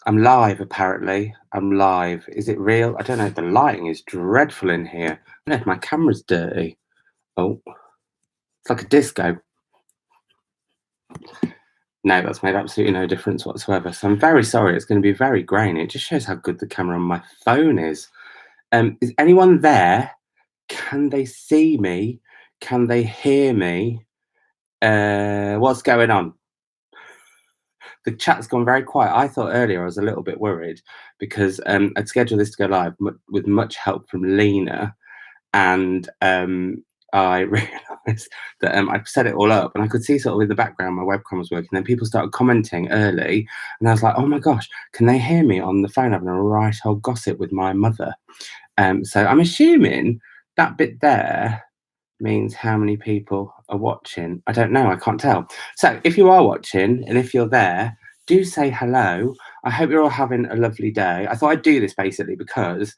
I'm live, apparently. I'm live. Is it real? I don't know. The lighting is dreadful in here. I don't know if my camera's dirty. Oh, it's like a disco. No, that's made absolutely no difference whatsoever. So I'm very sorry. It's going to be very grainy. It just shows how good the camera on my phone is. Is anyone there? Can they see me? Can they hear me? What's going on? The chat's gone very quiet. I thought earlier I was a little bit worried because I'd scheduled this to go live with much help from Lena, and I realised that I'd set it all up, and I could see sort of in the background my webcam was working. Then people started commenting early, and I was like, "Oh my gosh, can they hear me on the phone having a right old gossip with my mother?" So I'm assuming that bit there means how many people are watching. I don't know. I can't tell. So if you are watching and if you're there, do say hello. I hope you're all having a lovely day. I thought I'd do this basically because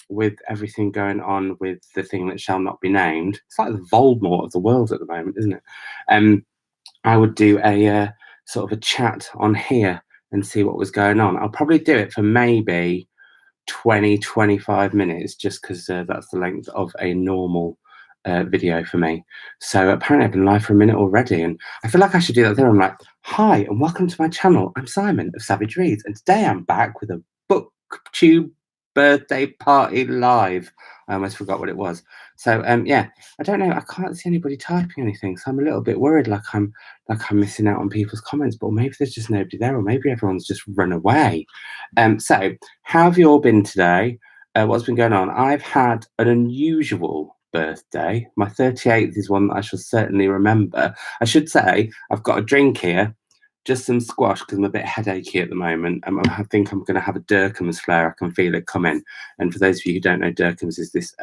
with everything going on with the thing that shall not be named, it's like the Voldemort of the world at the moment, isn't it? I would do a sort of a chat on here and see what was going on. I'll probably do it for maybe 20-25 minutes just because that's the length of a normal video for me. So apparently I've been live for a minute already, and I feel like I should do that there. I'm like, hi and welcome to my channel. I'm Simon of Savage Reads, and today I'm back with a BookTube birthday party live. I almost forgot what it was. So yeah, I don't know. I can't see anybody typing anything, so I'm a little bit worried, like I'm missing out on people's comments. But maybe there's just nobody there, or maybe everyone's just run away. So how have you all been today? What's been going on? I've had an unusual birthday. My 38th is one that I shall certainly remember. I should say I've got a drink here, just some squash because I'm a bit headachy at the moment. I think I'm going to have a Durkheim's flare. I can feel it coming. And for those of you who don't know, Durkheim's is this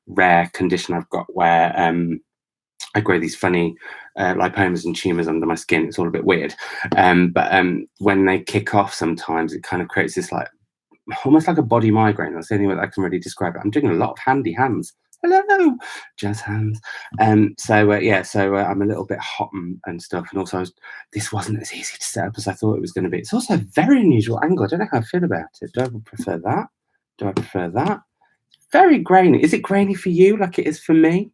rare condition I've got where I grow these funny lipomas and tumours under my skin. It's all a bit weird. But when they kick off sometimes, it kind of creates this like almost like a body migraine. That's the only way that I can really describe it. I'm doing a lot of handy hands. Hello, jazz hands. So I'm a little bit hot and stuff. And also, this wasn't as easy to set up as I thought it was going to be. It's also a very unusual angle. I don't know how I feel about it. Do I prefer that? Do I prefer that? Very grainy. Is it grainy for you like it is for me?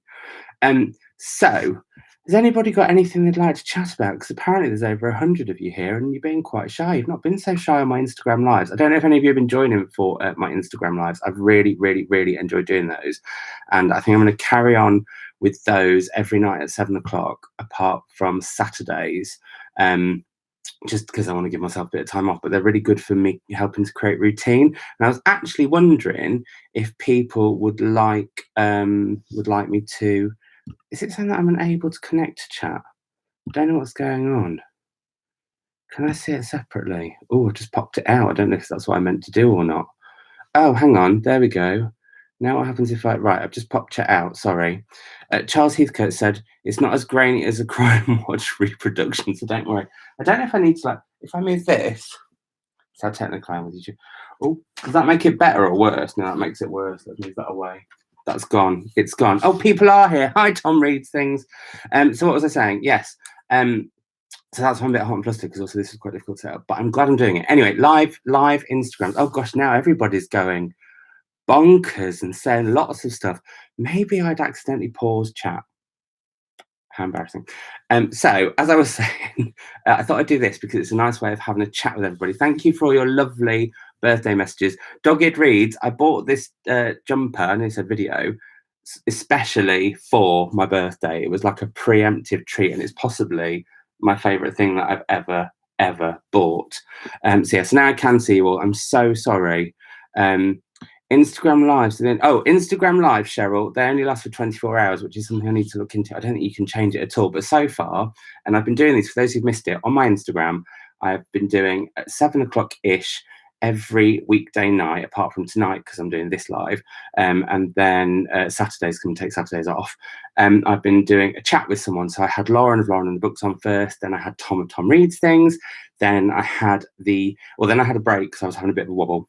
So has anybody got anything they'd like to chat about? Because apparently there's over 100 of you here and you're being quite shy. You've not been so shy on my Instagram lives. I don't know if any of you have been joining for my Instagram lives. I've really, really, really enjoyed doing those. And I think I'm going to carry on with those every night at 7 o'clock, apart from Saturdays, just because I want to give myself a bit of time off. But they're really good for me helping to create routine. And I was actually wondering if people would like me to... Is it saying that I'm unable to connect to chat? I don't know what's going on. Can I see it separately? Oh, I just popped it out. I don't know if that's what I meant to do or not. Oh, hang on. There we go. Now what happens if right, I've just popped chat out. Sorry. Charles Heathcote said, it's not as grainy as a Crime Watch reproduction, so don't worry. I don't know if I need to, if I move this, that's how technical I am with you. Oh, does that make it better or worse? No, that makes it worse. Let's move that away. That's gone. It's gone. Oh, people are here. Hi, Tom reads things. So what was I saying? Yes. So that's one bit hot and flustered because also this is quite difficult to set up, but I'm glad I'm doing it. Anyway, live Instagrams. Oh gosh, now everybody's going bonkers and saying lots of stuff. Maybe I'd accidentally pause chat. How embarrassing. So as I was saying, I thought I'd do this because it's a nice way of having a chat with everybody. Thank you for all your lovely birthday messages. Dogged Reads, I bought this jumper, and it's a video, especially for my birthday. It was like a preemptive treat, and it's possibly my favorite thing that I've ever bought. So yes, now I can see you all. I'm so sorry. Instagram lives, and then Instagram live, Cheryl, they only last for 24 hours, which is something I need to look into. I don't think you can change it at all, but so far, and I've been doing these for those who've missed it on my Instagram, I've been doing at 7 o'clock ish every weekday night, apart from tonight because I'm doing this live, and then Saturdays, can take Saturdays off. I've been doing a chat with someone. So I had Lauren of Lauren and the Books on first, then I had Tom of Tom Reads Things, then I had then I had a break because I was having a bit of a wobble.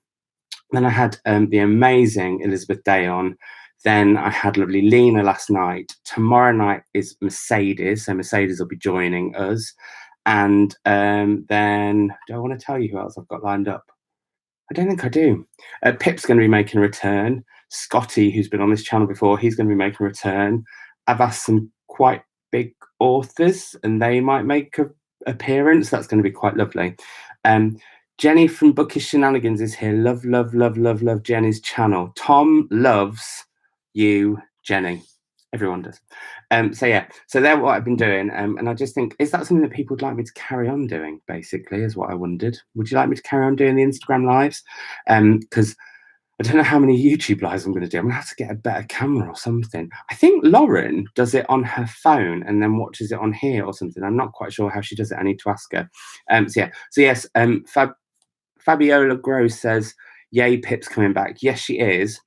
Then I had the amazing Elizabeth Day on. Then I had lovely Lena last night. Tomorrow night is Mercedes, so Mercedes will be joining us. And then, do I want to tell you who else I've got lined up? I don't think I do. Pip's going to be making a return. Scotty, who's been on this channel before, he's going to be making a return. I've asked some quite big authors, and they might make a appearance. That's going to be quite lovely. Jenny from Bookish Shenanigans is here. Love, love, love, love, love Jenny's channel. Tom loves you, Jenny. Everyone does. So yeah, so they're what I've been doing. And I just think, is that something that people would like me to carry on doing, basically, is what I wondered. Would you like me to carry on doing the Instagram lives? Because I don't know how many YouTube lives I'm going to do. I'm going to have to get a better camera or something. I think Lauren does it on her phone and then watches it on here or something. I'm not quite sure how she does it. I need to ask her. So yeah. So yes, Fabiola Gross says, yay, Pip's coming back. Yes, she is.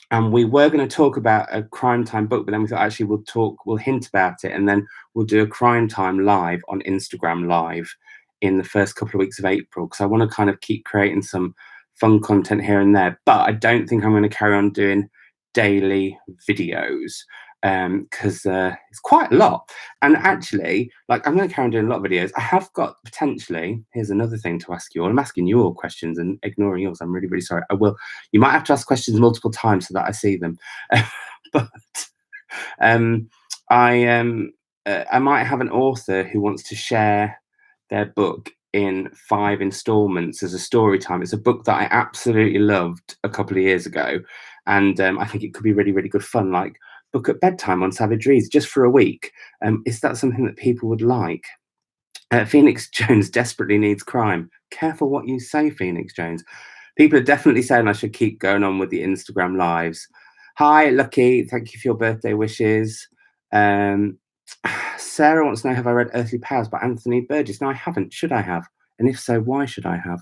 And we were going to talk about a crime time book, but then we thought actually we'll hint about it, and then we'll do a crime time live on Instagram live in the first couple of weeks of April, because I want to kind of keep creating some fun content here and there. But I don't think I'm going to carry on doing daily videos, because it's quite a lot. And actually, like, I'm going to carry on doing a lot of videos. I have got potentially, here's another thing to ask you all. I'm asking you all questions and ignoring yours. I'm really, really sorry. I will. You might have to ask questions multiple times so that I see them. But I might have an author who wants to share their book in 5 installments as a story time. It's a book that I absolutely loved a couple of years ago, and I think it could be really, really good fun, like book at bedtime on Savage Reads, just for a week. Is that something that people would like? Phoenix Jones desperately needs crime. Careful what you say, Phoenix Jones. People are definitely saying I should keep going on with the Instagram lives. Hi, Lucky. Thank you for your birthday wishes. Sarah wants to know, have I read Earthly Powers by Anthony Burgess? No, I haven't. Should I have? And if so, why should I have?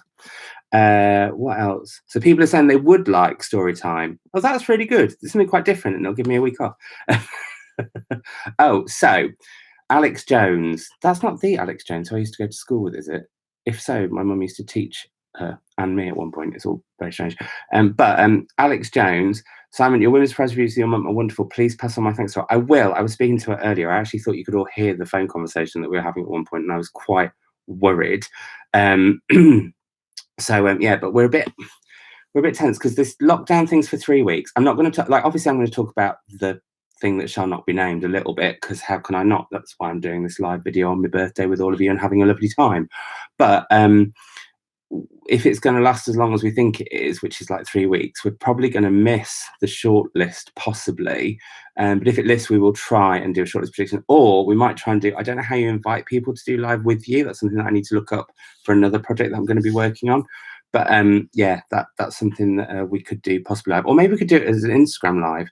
What else? So people are saying they would like story time. Oh, that's really good. It's something quite different, and it'll give me a week off. Oh, so Alex Jones. That's not the Alex Jones who I used to go to school with, is it? If so, my mum used to teach her and me at one point. It's all very strange. But Alex Jones, Simon, your women's prize reviews of your mum are wonderful. Please pass on my thanks to her. I will. I was speaking to her earlier. I actually thought you could all hear the phone conversation that we were having at one point, and I was quite worried. So yeah, but we're a bit tense because this lockdown thing's for 3 weeks. I'm not going to like. Obviously, I'm going to talk about the thing that shall not be named a little bit, because how can I not? That's why I'm doing this live video on my birthday with all of you and having a lovely time. But if it's going to last as long as we think it is, which is like 3 weeks, we're probably going to miss the short list, possibly. But if it lists, we will try and do a shortlist prediction, or we might try and do, I don't know how you invite people to do live with you. That's something that I need to look up for another project that I'm going to be working on. But yeah, that's something that we could do possibly live, or maybe we could do it as an Instagram live.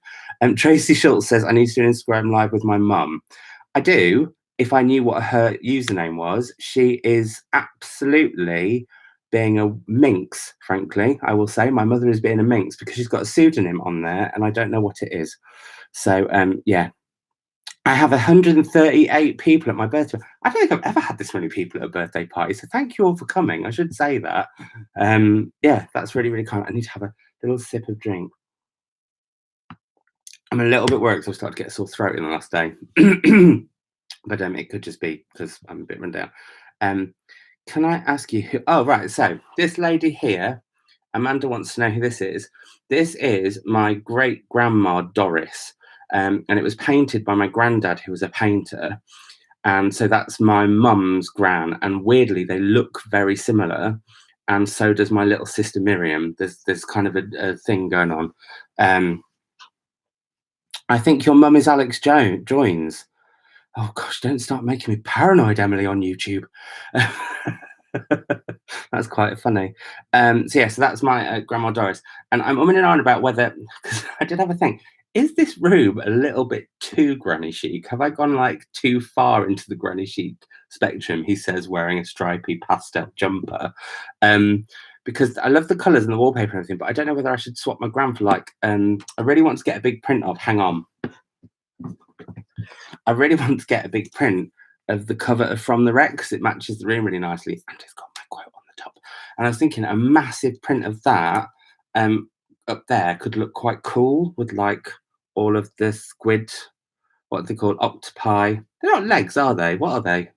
Tracy Schultz says, I need to do an Instagram live with my mum. I do, if I knew what her username was. She is absolutely being a minx, frankly. I will say my mother is being a minx because she's got a pseudonym on there and I don't know what it is. So yeah, I have 138 people at my birthday. I don't think I've ever had this many people at a birthday party, so thank you all for coming. I should say that. Yeah, that's really, really kind. I need to have a little sip of drink. I'm a little bit worried because I've started to get a sore throat in the last day. But it could just be because I'm a bit run down. Can I ask you who? Oh, right. So this lady here, Amanda wants to know who this is. This is my great grandma, Doris. And it was painted by my granddad, who was a painter. And so that's my mum's gran. And weirdly, they look very similar. And so does my little sister Miriam. There's kind of a thing going on. I think your mum is Alex Joins. Oh gosh, don't start making me paranoid, Emily, on YouTube. That's quite funny. So yeah, so that's my grandma Doris, and I'm umming and ahhing about whether, because I did have a thing. Is this room a little bit too granny chic? Have I gone like too far into the granny chic spectrum? He says, wearing a stripy pastel jumper. Because I love the colours and the wallpaper and everything, but I don't know whether I should swap my gran for like. I really want to get a big print of. Hang on. I really want to get a big print of the cover of From the Wreck because it matches the room really nicely, and it's got my quote on the top. And I was thinking a massive print of that up there could look quite cool with like all of the squid, what are they called, octopi. They're not legs, are they? What are they?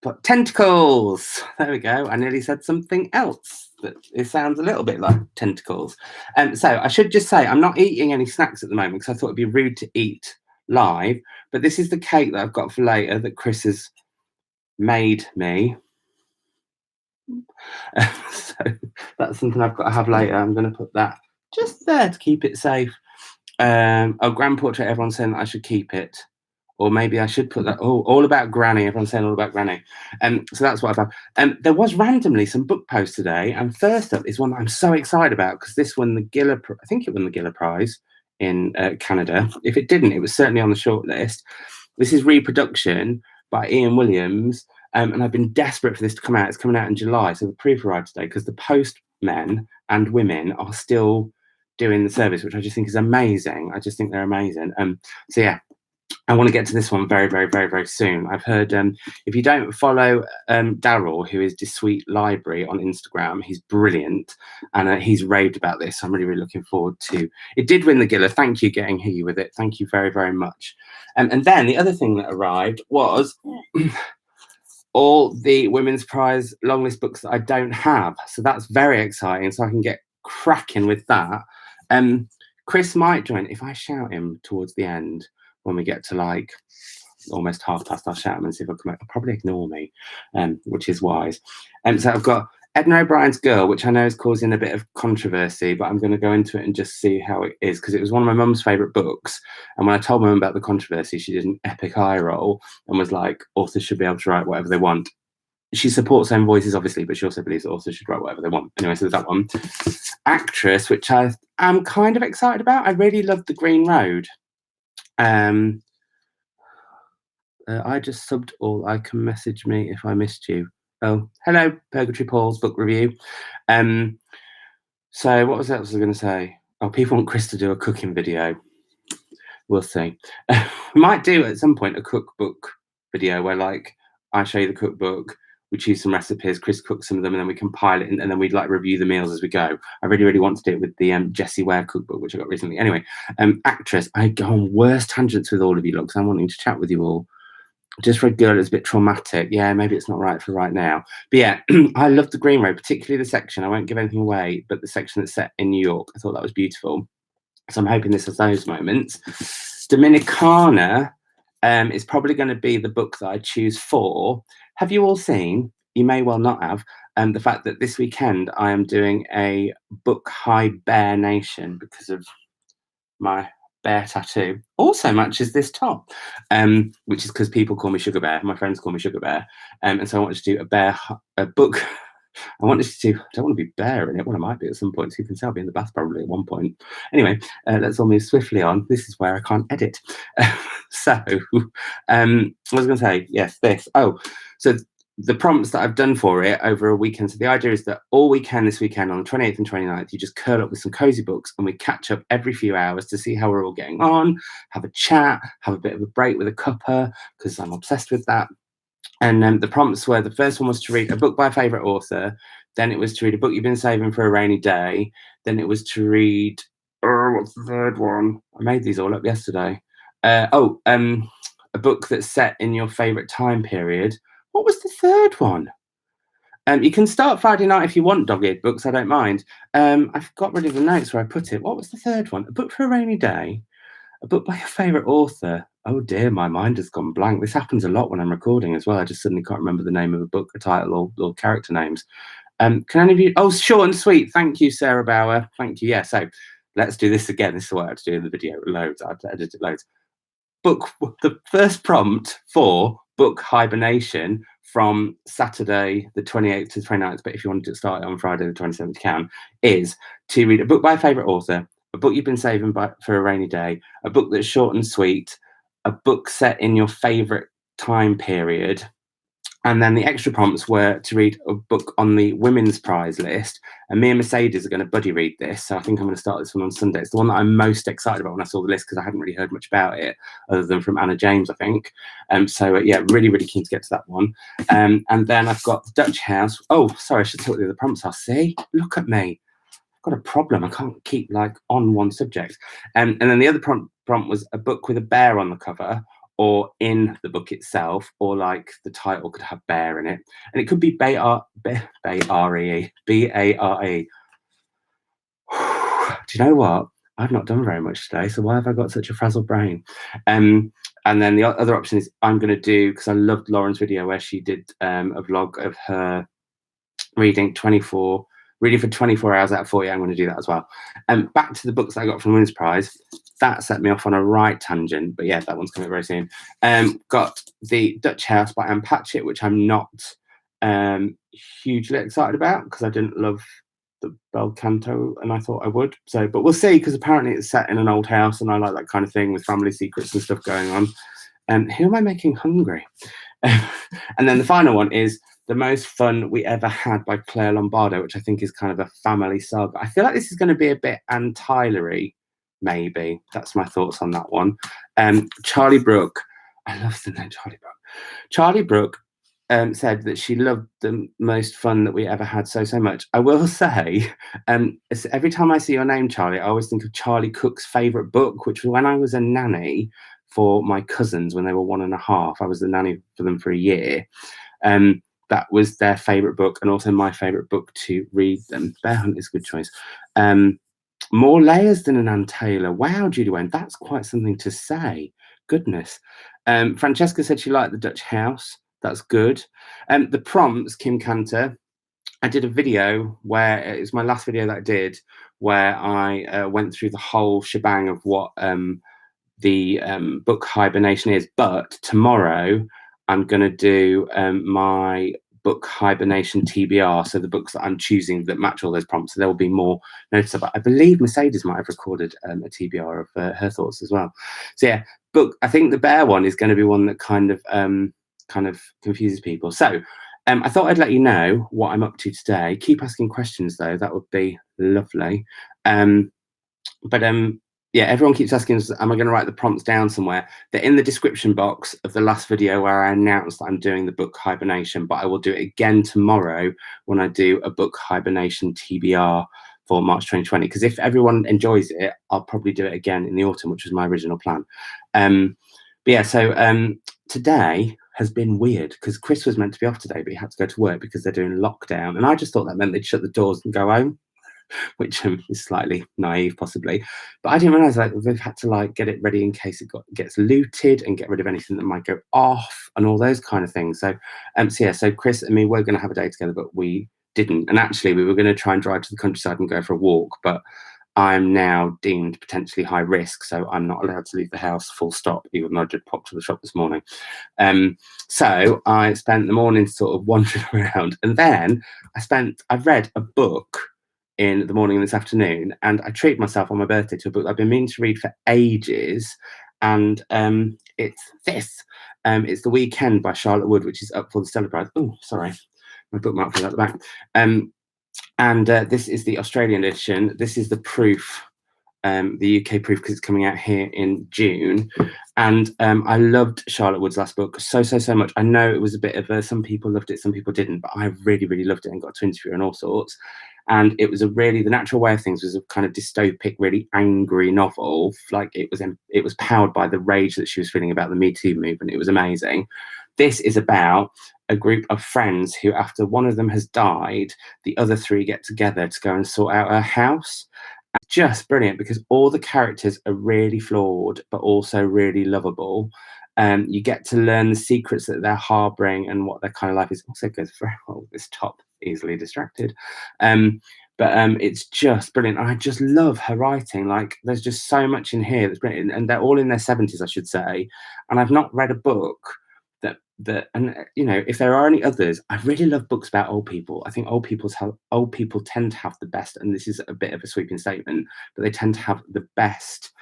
But tentacles. There we go. I nearly said something else that it sounds a little bit like tentacles. So I should just say I'm not eating any snacks at the moment because I thought it'd be rude to eat live. But this is the cake that I've got for later that Chris has made me. So that's something I've got to have later. I'm going to put that just there to keep it safe. Grand portrait. Everyone's saying that I should keep it. Or maybe I should put that. Oh, all about Granny. Everyone's saying all about Granny. So that's what I've done. There was randomly some book posts today, and first up is one that I'm so excited about because this won the Giller. I think it won the Giller Prize in Canada. If it didn't, it was certainly on the shortlist. This is Reproduction by Ian Williams, and I've been desperate for this to come out. It's coming out in July, so the proof arrived today because the postmen and women are still doing the service, which I just think is amazing. I just think they're amazing. So yeah. I want to get to this one very, very, very, very soon. I've heard if you don't follow Daryl, who is Sweet Library on Instagram, he's brilliant and he's raved about this. I'm really, really looking forward to. It did win the Giller. Thank you, getting here with it. Thank you very, very much. And then the other thing that arrived was all the Women's Prize longlist books that I don't have. So that's very exciting. So I can get cracking with that. Chris might join if I shout him towards the end. When we get to like almost half past, I'll shout him and see if he'll probably ignore me, which is wise. So I've got Edna O'Brien's Girl, which I know is causing a bit of controversy, but I'm going to go into it and just see how it is because it was one of my mum's favourite books. And when I told mum about the controversy, she did an epic eye roll and was like, authors should be able to write whatever they want. She supports own voices, obviously, but she also believes that authors should write whatever they want. Anyway, so there's that one. Actress, which I am kind of excited about. I really loved The Green Road. I just subbed all. I can message me if I missed you. Oh, hello, Purgatory Paul's book review. So what was else I was going to say? Oh, people want Chris to do a cooking video. We'll see. We might do at some point a cookbook video where like I show you the cookbook, we choose some recipes, Chris cooks some of them, and then we compile it, and then we'd like review the meals as we go. I really, really want to do it with the Jessie Ware cookbook, which I got recently. Anyway, actress, I go on worst tangents with all of you lot because I'm wanting to chat with you all. Just for a girl that's a bit traumatic. Yeah, maybe it's not right for right now. But yeah, I love The Green Road, particularly the section. I won't give anything away, but the section that's set in New York. I thought that was beautiful. So I'm hoping this has those moments. Dominicana is probably going to be the book that I choose for. Have you all seen, you may well not have, the fact that this weekend I am doing a book high bear nation because of my bear tattoo. Also matches this top, which is because people call me Sugar Bear. My friends call me Sugar Bear. And so I wanted to do a book. I wanted to do, I don't want to be bear in it. Well, I might be at some point. So you can tell I'll be in the bath probably at one point. Anyway, let's all move swiftly on. This is where I can't edit. So I was going to say, yes, this. Oh, so the prompts that I've done for it over a weekend. So the idea is that all weekend this weekend on the 28th and 29th, you just curl up with some cozy books and we catch up every few hours to see how we're all getting on, have a chat, have a bit of a break with a cuppa because I'm obsessed with that. And the prompts were, the first one was to read a book by a favourite author. Then it was to read a book you've been saving for a rainy day. Then it was to read, what's the third one? I made these all up yesterday. A book that's set in your favourite time period. What was the third one? You can start Friday night if you want dog-eared books. I don't mind. I've got rid of the notes where I put it. What was the third one? A book for a rainy day. A book by your favourite author. Oh dear, my mind has gone blank. This happens a lot when I'm recording as well. I just suddenly can't remember the name of a book, a title, or character names. Can any of you? Oh, short and sweet. Thank you, Sarah Bauer. Thank you. Yeah. So let's do this again. This is what I had to do in the video. Loads. I had to edit it loads. Book. The first prompt for book hibernation from Saturday the 28th to the 29th, but if you wanted to start it on Friday the 27th, you can, is to read a book by a favourite author, a book you've been saving for a rainy day, a book that's short and sweet, a book set in your favourite time period. And then the extra prompts were to read a book on the Women's Prize list. And me and Mercedes are going to buddy read this. So I think I'm going to start this one on Sunday. It's the one that I'm most excited about when I saw the list because I hadn't really heard much about it other than from Anna James, I think. Yeah, really, really keen to get to that one. And then I've got the Dutch House. Oh, sorry, I should tell what the other prompts are. See, look at me. I've got a problem. I can't keep like on one subject. And then the other prompt was a book with a bear on the cover or in the book itself, or like the title could have bear in it, and it could be B-A-R-E. Do you know what? I've not done very much today, so why have I got such a frazzled brain? And then the other option is I'm going to do, because I loved Lauren's video where she did a vlog of her reading for 24 hours out of 40. I'm going to do that as well. Back to the books that I got from Women's Prize. That set me off on a right tangent, but yeah, that one's coming very soon. Got The Dutch House by Patchett, which I'm not hugely excited about because I didn't love the bel canto and I thought I would. So, but we'll see, because apparently it's set in an old house and I like that kind of thing with family secrets and stuff going on. Who am I making hungry? And then the final one is The Most Fun We Ever Had by Claire Lombardo, which I think is kind of a family saga. I feel like this is going to be a bit Anne-Tyler-y, maybe. That's my thoughts on that one. Charlie Brooke. I love the name Charlie Brooke. Charlie Brooke said that she loved The Most Fun That We Ever Had so much. I will say, every time I see your name, Charlie, I always think of Charlie Cook's favourite book, which was when I was a nanny for my cousins when they were 1.5. I was the nanny for them for a year. That was their favourite book, and also my favourite book to read them. Bear Hunt is a good choice. More layers than an Ann Taylor. Wow, Judy Wayne, that's quite something to say. Goodness. Francesca said she liked The Dutch House. That's good. The prompts, Kim Cantor. I did a video where it was my last video that I did, where I went through the whole shebang of what the book hibernation is. But tomorrow I'm going to do my book hibernation TBR. So the books that I'm choosing that match all those prompts. So there will be more noticeable. I believe Mercedes might have recorded a TBR of her thoughts as well. So yeah, book. I think the bear one is going to be one that kind of confuses people. So I thought I'd let you know what I'm up to today. Keep asking questions though. That would be lovely. Yeah, everyone keeps asking us, am I going to write the prompts down somewhere? They're in the description box of the last video where I announced that I'm doing the book hibernation, but I will do it again tomorrow when I do a book hibernation TBR for March 2020. Because if everyone enjoys it, I'll probably do it again in the autumn, which was my original plan. But yeah, so today has been weird because Chris was meant to be off today, but he had to go to work because they're doing lockdown. And I just thought that meant they'd shut the doors and go home, which is slightly naive possibly, but I didn't realize like they've had to like get it ready in case it gets looted and get rid of anything that might go off and all those kind of things. So yeah, so Chris and me were going to have a day together, but we didn't. And actually we were going to try and drive to the countryside and go for a walk, but I'm now deemed potentially high risk, so I'm not allowed to leave the house full stop, even though I did pop to the shop this morning. So I spent the morning sort of wandering around, and then I've read a book in the morning and this afternoon, and I treated myself on my birthday to a book I've been meaning to read for ages, and it's this. It's The Weekend by Charlotte Wood, which is up for the Stellar Prize. Oh, sorry, my bookmark fell at the back. And this is the Australian edition. This is the proof, the UK proof, because it's coming out here in June. And I loved Charlotte Wood's last book so much. I know it was a bit of some people loved it, some people didn't, but I really loved it and got to interview her and all sorts. And it was The Natural Way of Things was a kind of dystopic, really angry novel. Like it was powered by the rage that she was feeling about the Me Too movement. It was amazing. This is about a group of friends who, after one of them has died, the other three get together to go and sort out her house. And it's just brilliant because all the characters are really flawed, but also really lovable. You get to learn the secrets that they're harboring and what their kind of life is. Also goes for this top, easily distracted. But it's just brilliant. I just love her writing. Like there's just so much in here that's brilliant. And they're all in their 70s, I should say. And I've not read a book that and you know, if there are any others, I really love books about old people. I think old people tend to have the best, and this is a bit of a sweeping statement, but they tend to have the best.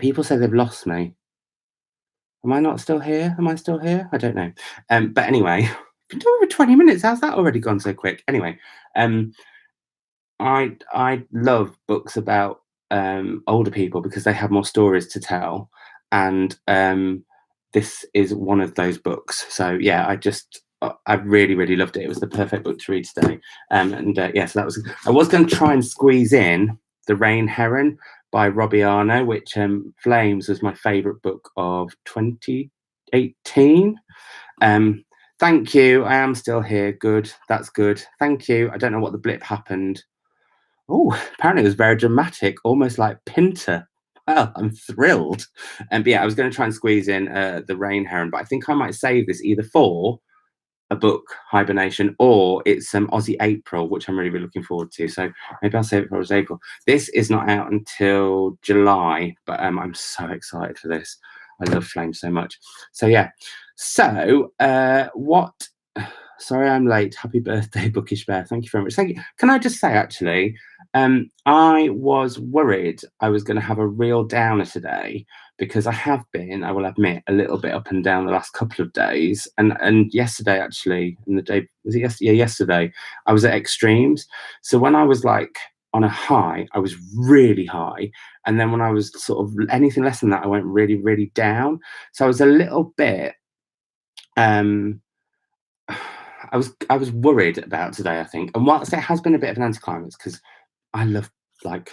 People say they've lost me. Am I not still here? Am I still here? I don't know. But anyway, I've been doing over 20 minutes. How's that already gone so quick? Anyway, I love books about older people because they have more stories to tell, and this is one of those books. So yeah, I really loved it. It was the perfect book to read today. Yeah, so I was going to try and squeeze in The Rain Heron by Robbie Arno, which Flames was my favourite book of 2018. Thank you. I am still here. Good. That's good. Thank you. I don't know what the blip happened. Oh, apparently it was very dramatic, almost like Pinter. Well, I'm thrilled. But yeah, I was going to try and squeeze in the Rain Heron, but I think I might save this either for a book, Hibernation, or it's Aussie April, which I'm really, really looking forward to. So maybe I'll save it for Aussie April. This is not out until July, but I'm so excited for this. I love Flame so much. So yeah. So what? Sorry, I'm late. Happy birthday, Bookish Bear. Thank you very much. Thank you. Can I just say, actually, I was worried I was going to have a real downer today because I have been, I will admit, a little bit up and down the last couple of days. And yesterday, actually, and the day, was it yesterday? Yeah, yesterday, I was at extremes. So when I was like on a high, I was really high. And then when I was sort of anything less than that, I went really, really down. So I was a little bit, I was worried about today, I think. And whilst it has been a bit of an anticlimax, because I love, like,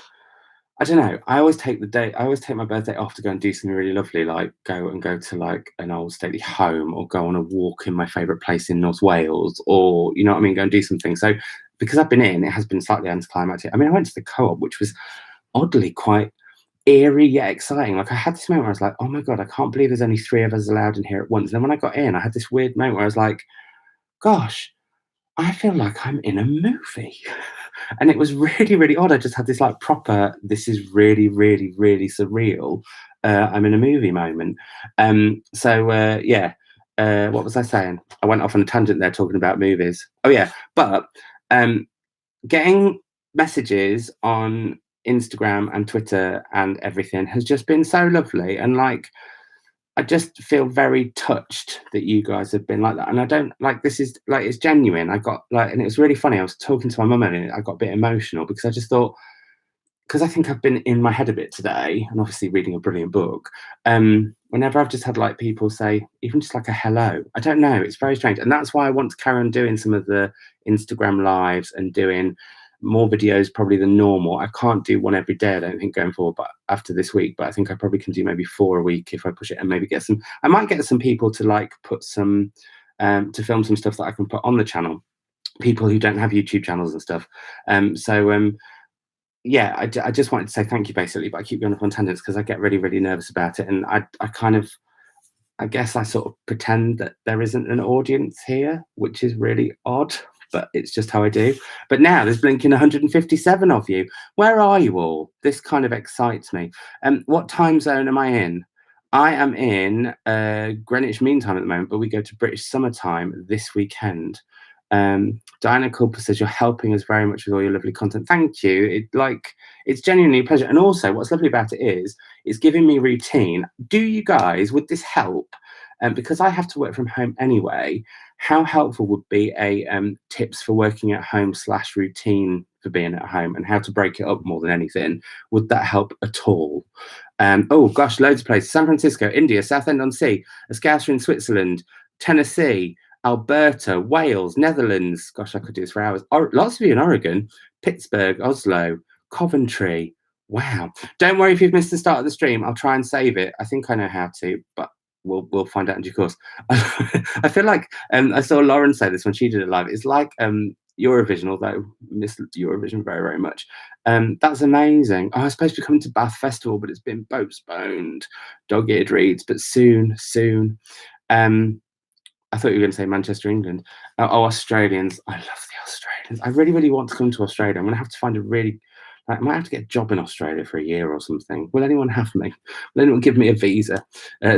I don't know, I always take my birthday off to go and do something really lovely, like go to like an old stately home or go on a walk in my favourite place in North Wales, or, you know what I mean, go and do something. So because I've been it has been slightly anticlimactic. I mean, I went to the Co-op, which was oddly quite eerie yet exciting. Like, I had this moment where I was like, oh my God, I can't believe there's only 3 of us allowed in here at once. And then when I got in, I had this weird moment where I was like, gosh, I feel like I'm in a movie. And it was really, really odd. I just had this like proper, this is really, really, really surreal. I'm in a movie moment. Yeah. What was I saying? I went off on a tangent there talking about movies. Oh yeah. But getting messages on Instagram and Twitter and everything has just been so lovely. And like, I just feel very touched that you guys have been like that. And I don't like, this is like, it's genuine. I got like, and it was really funny. I was talking to my mum and I got a bit emotional because I just thought, because I think I've been in my head a bit today and obviously reading a brilliant book. Whenever I've just had like people say, even just like a hello, I don't know, it's very strange. And that's why I want to carry on doing some of the Instagram lives and doing more videos probably than normal. I can't do one every day, I don't think, going forward, but after this week, but I think I probably can do maybe 4 a week if I push it, and maybe I might get some people to like put some, to film some stuff that I can put on the channel, people who don't have YouTube channels and stuff. Yeah, I just wanted to say thank you basically, but I keep going off on tangents because I get really, really nervous about it. And I kind of, I guess I sort of pretend that there isn't an audience here, which is really odd, but it's just how I do. But now there's blinking 157 of you. Where are you all? This kind of excites me. What time zone am I in? I am in Greenwich Mean Time at the moment, but we go to British Summertime this weekend. Diana Culper says you're helping us very much with all your lovely content. Thank you. It's genuinely a pleasure. And also, what's lovely about it is it's giving me routine. Do you guys, would this help? Because I have to work from home anyway, how helpful would be a tips for working at home / routine for being at home and how to break it up more than anything? Would that help at all? Oh gosh, loads of places: San Francisco, India, Southend-on-Sea, a Scouser in Switzerland, Tennessee, Alberta, Wales, Netherlands. Gosh, I could do this for hours. Lots of you in Oregon, Pittsburgh, Oslo, Coventry. Wow. Don't worry if you've missed the start of the stream. I'll try and save it. I think I know how to, but we'll find out in due course. I feel like I saw Lauren say this when she did it live. It's like Eurovision, although missed Eurovision very, very much. That's amazing. Oh, I was supposed to be coming to Bath Festival, but it's been postponed. Dog-eared reads, but soon. I thought you were going to say Manchester, England. Oh, Australians. I love the Australians. I really, really want to come to Australia. I'm going to have to find I might have to get a job in Australia for a year or something. Will anyone have me? Will anyone give me a visa?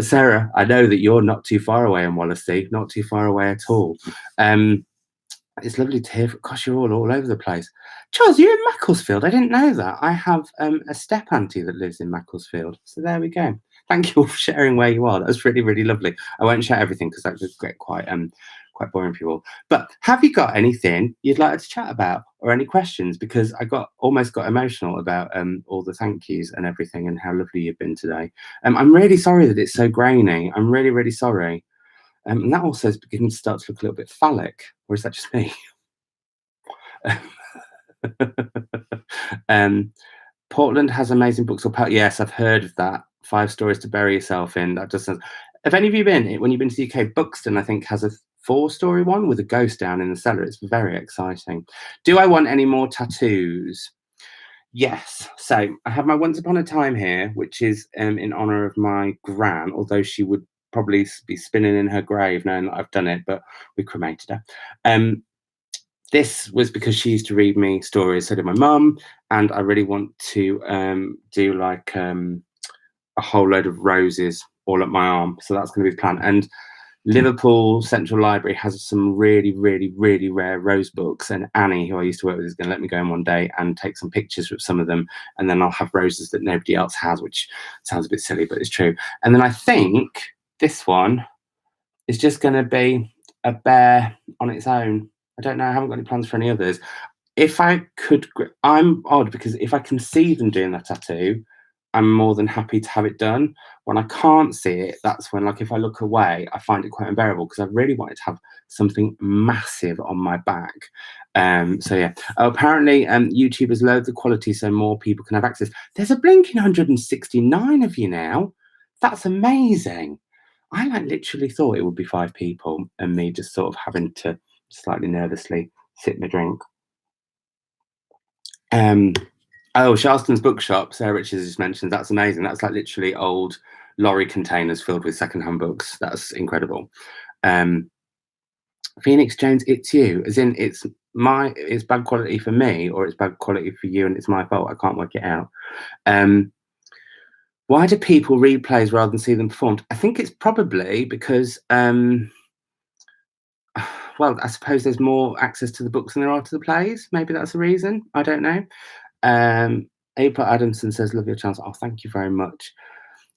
Sarah, I know that you're not too far away in Wallasey, not too far away at all. It's lovely to hear. Gosh, you're all over the place. Charles, you're in Macclesfield. I didn't know that. I have a step auntie that lives in Macclesfield. So there we go. Thank you all for sharing where you are. That was really, really lovely. I won't share everything because that would get quite boring for you all. But have you got anything you'd like to chat about or any questions? Because I almost got emotional about all the thank yous and everything and how lovely you've been today. I'm really sorry that it's so grainy. I'm really, really sorry. And that also is beginning to start to look a little bit phallic, or is that just me? Portland has amazing books. Yes, I've heard of that. 5 stories to bury yourself in. That just sounds. Have any of you been? When you've been to the UK, Buxton, I think, has a 4-story one with a ghost down in the cellar. It's very exciting. Do I want any more tattoos? Yes. So I have my Once Upon a Time here, which is in honor of my gran, although she would probably be spinning in her grave knowing that I've done it, but we cremated her. This was because she used to read me stories, so did my mum, and I really want to do like a whole load of roses all up my arm. So that's going to be the plan. And Liverpool Central Library has some really, really, really rare rose books, and Annie, who I used to work with, is going to let me go in one day and take some pictures with some of them, and then I'll have roses that nobody else has, which sounds a bit silly, but it's true. And then I think this one is just going to be a bear on its own. I don't know. I haven't got any plans for any others. If I could, I'm odd because if I can see them doing that tattoo, I'm more than happy to have it done. When I can't see it, that's when, like, if I look away, I find it quite unbearable because I really wanted to have something massive on my back. So yeah. Apparently, YouTube has lowered the quality so more people can have access. There's a blinking 169 of you now. That's amazing. I like literally thought it would be 5 people and me just sort of having to slightly nervously sip my drink. Oh, Charleston's Bookshop, Sarah Richards just mentioned. That's amazing. That's like literally old lorry containers filled with secondhand books. That's incredible. Phoenix Jones, it's you. As in, it's bad quality for me, or it's bad quality for you, and it's my fault. I can't work it out. Why do people read plays rather than see them performed? I think it's probably because, well, I suppose there's more access to the books than there are to the plays. Maybe that's the reason. I don't know. April Adamson says, love your chance. Oh, thank you very much.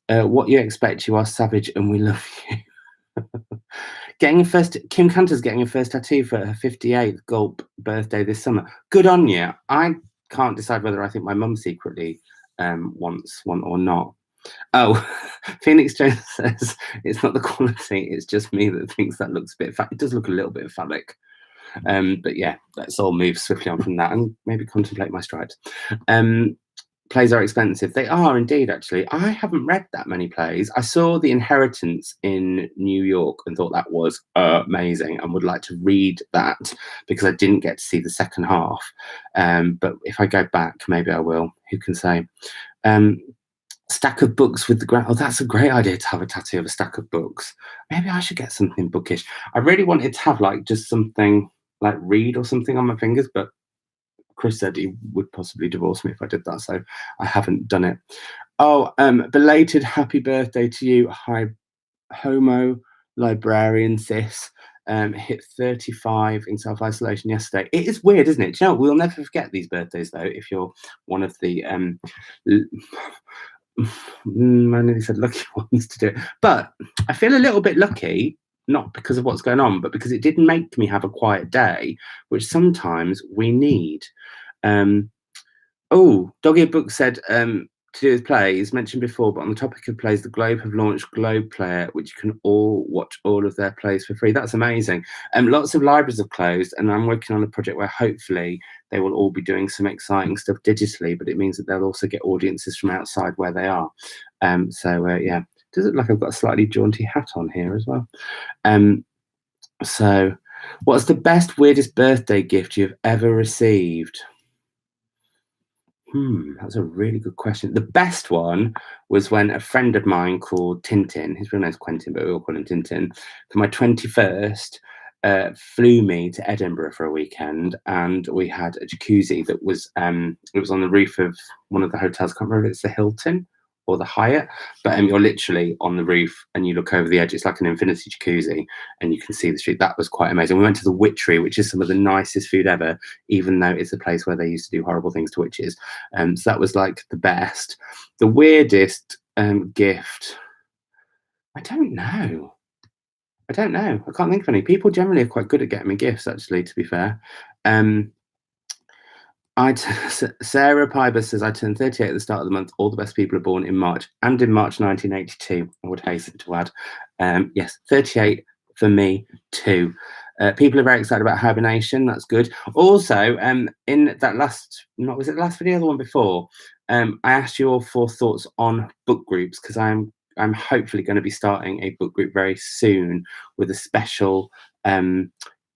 What you expect, you are savage and we love you. Kim Cantor's getting her first tattoo for her 58th Gulp birthday this summer. Good on you. I can't decide whether I think my mum secretly wants one or not. Oh, Phoenix Jones says it's not the quality, it's just me that thinks that looks a bit fat. It does look a little bit phallic. But yeah, let's all move swiftly on from that and maybe contemplate my stripes. Plays are expensive. They are indeed, actually. I haven't read that many plays. I saw The Inheritance in New York and thought that was amazing and would like to read that because I didn't get to see the second half. But if I go back, maybe I will. Who can say? Stack of books with the ground. Oh, that's a great idea to have a tattoo of a stack of books. Maybe I should get something bookish. I really wanted to have like just something like read or something on my fingers, but Chris said he would possibly divorce me if I did that, so I haven't done it. Oh, belated happy birthday to you. Hi, homo librarian sis. Hit 35 in self-isolation yesterday. It is weird, isn't it? Do you know, we'll never forget these birthdays, though, if you're one of the I nearly said lucky ones to do it. But I feel a little bit lucky, not because of what's going on, but because it did make me have a quiet day, which sometimes we need. Oh, Doggy Book said to do with plays, mentioned before, but on the topic of plays, the Globe have launched Globe Player, which you can all watch all of their plays for free. That's amazing. Lots of libraries have closed, and I'm working on a project where hopefully they will all be doing some exciting stuff digitally, but it means that they'll also get audiences from outside where they are. Yeah, does it look like I've got a slightly jaunty hat on here as well? So what's the best, weirdest birthday gift you've ever received? That's a really good question. The best one was when a friend of mine called Tintin, his real name's Quentin, but we all call him Tintin, for my 21st, flew me to Edinburgh for a weekend, and we had a jacuzzi that was, it was on the roof of one of the hotels. I can't remember if it's the Hilton or the Hyatt, but you're literally on the roof and you look over the edge. It's like an infinity jacuzzi and you can see the street. That was quite amazing. We went to the Witchery, which is some of the nicest food ever, even though it's a place where they used to do horrible things to witches. So that was like the best. The weirdest gift, I don't know. I can't think of any. People generally are quite good at getting me gifts, actually, to be fair. Sarah Piber says, I turned 38 at the start of the month. All the best people are born in March, and in March 1982, I would hasten to add. Yes, 38 for me too. People are very excited about hibernation. That's good. Also, in that last, was it the last video or the one before? I asked you all for thoughts on book groups because I'm hopefully going to be starting a book group very soon with a special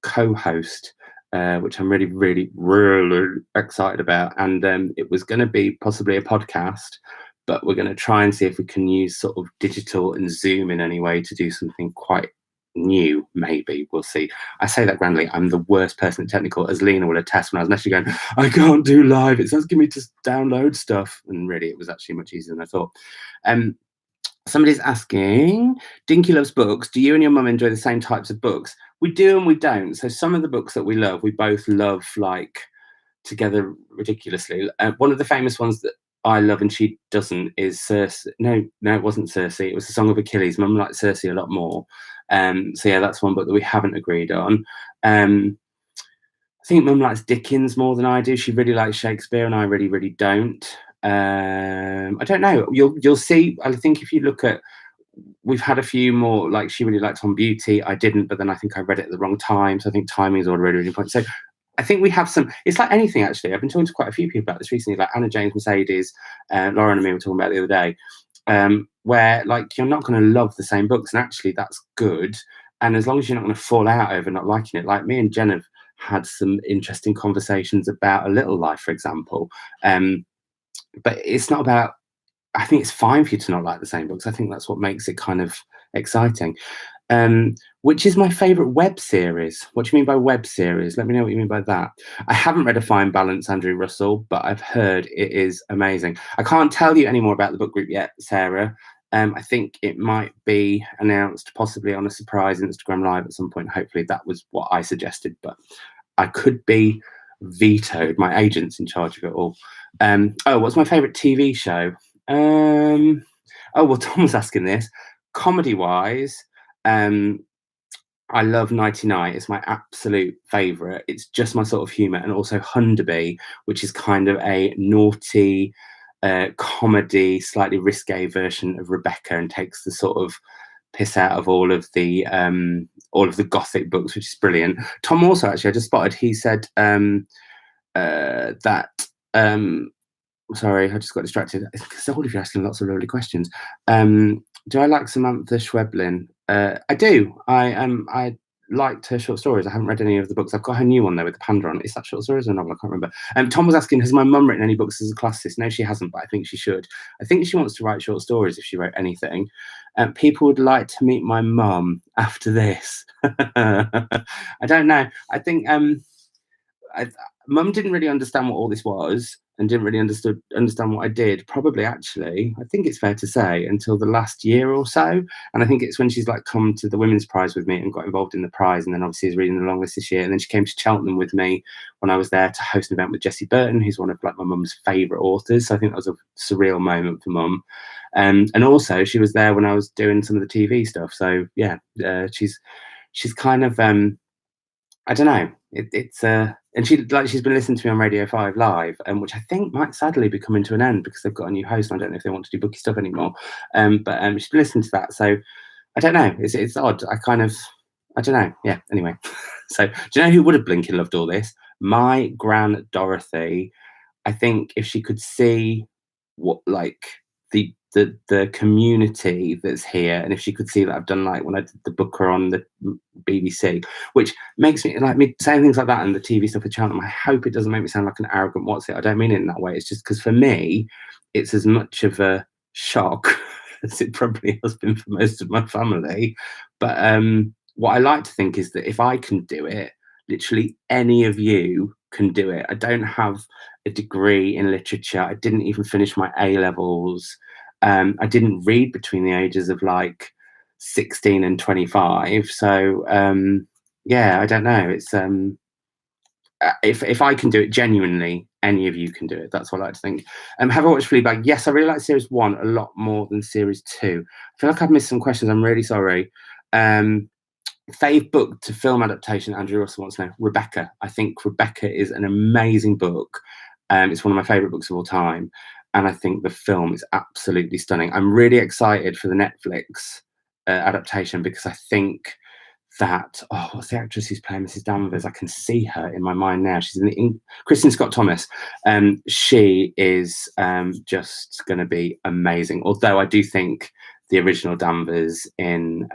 co-host, which I'm really, really, really excited about. And it was going to be possibly a podcast, but we're going to try and see if we can use sort of digital and Zoom in any way to do something quite new. Maybe we'll see. I say that grandly. I'm the worst person at technical, as Lena will attest. When I was initially going, I can't do live, it's asking me to download stuff, and really it was actually much easier than I thought. Somebody's asking, Dinky loves books. Do you and your mum enjoy the same types of books? We do and we don't. So some of the books that we love, we both love like together ridiculously. One of the famous ones that I love and she doesn't is Circe. No, it wasn't Circe. It was The Song of Achilles. Mum liked Circe a lot more. So yeah, that's one book that we haven't agreed on. I think Mum likes Dickens more than I do. She really likes Shakespeare and I really, really don't. I don't know. You'll see. I think if you look at, we've had a few more, like she really liked On Beauty. I didn't, but then I think I read it at the wrong time. So I think timing is all really, really important. So I think we have some, it's like anything actually. I've been talking to quite a few people about this recently, like Anna James Mercedes, Lauren and me were talking about it the other day, where like you're not going to love the same books, and actually that's good. And as long as you're not going to fall out over not liking it, like me and Jen have had some interesting conversations about A Little Life, for example. But it's not about, I think it's fine for you to not like the same books. I think that's what makes it kind of exciting. Which is my favourite web series? What do you mean by web series? Let me know what you mean by that. I haven't read A Fine Balance, Andrew Russell, but I've heard it is amazing. I can't tell you any more about the book group yet, Sarah. I think it might be announced possibly on a surprise Instagram Live at some point. Hopefully that was what I suggested, but I could be vetoed. My agent's in charge of it all. What's my favourite TV show? Well, Tom was asking this. Comedy-wise, I love Nighty Night. It's my absolute favourite. It's just my sort of humour. And also Hunderby, which is kind of a naughty comedy, slightly risque version of Rebecca, and takes the sort of piss out of all of the gothic books, which is brilliant. Tom also, actually, I just spotted, he said that sorry, I just got distracted because all of you are asking lots of lovely questions. Do I like Samantha Schweblin? I do. I liked her short stories. I haven't read any of the books. I've got her new one though with the panda on. Is that short stories or a novel? I can't remember. Tom was asking, has my mum written any books as a classicist? No, she hasn't, but I think she should. I think she wants to write short stories if she wrote anything. People would like to meet my mum after this. I don't know. I think Mum didn't really understand what all this was and didn't really understand what I did, probably actually, I think it's fair to say, until the last year or so. And I think it's when she's like come to the Women's Prize with me and got involved in the prize, and then obviously is reading the long list this year. And then she came to Cheltenham with me when I was there to host an event with Jessie Burton, who's one of like my mum's favourite authors. So I think that was a surreal moment for Mum. And also she was there when I was doing some of the TV stuff. So yeah, she's kind of I don't know. And she's been listening to me on Radio 5 Live, which I think might sadly be coming to an end because they've got a new host. And I don't know if they want to do booky stuff anymore. But she's been listening to that, so I don't know. It's odd. I don't know. Yeah. Anyway, so do you know who would have blinking loved all this? My Gran Dorothy. I think if she could see what like the community that's here, and if she could see that I've done like when I did the Booker on the BBC, which makes me like me saying things like that and the TV stuff with Cheltenham, I hope it doesn't make me sound like an arrogant what's it. I don't mean it in that way. It's just because for me it's as much of a shock as it probably has been for most of my family. But what I like to think is that if I can do it, literally any of you can do it. I don't have a degree in literature. I didn't even finish my A levels. I didn't read between the ages of like 16 and 25. So yeah, I don't know. It's if I can do it genuinely, any of you can do it. That's what I like to think. Have I watched Fleabag? Yes, I really like series 1 a lot more than series 2. I feel like I've missed some questions. I'm really sorry. Fave book to film adaptation, Andrew Russell wants to know. Rebecca. I think Rebecca is an amazing book. It's one of my favourite books of all time. And I think the film is absolutely stunning. I'm really excited for the Netflix adaptation because I think that, oh, what's the actress who's playing Mrs. Danvers? I can see her in my mind now. She's in Kristen Scott Thomas. She is just going to be amazing. Although I do think the original Danvers in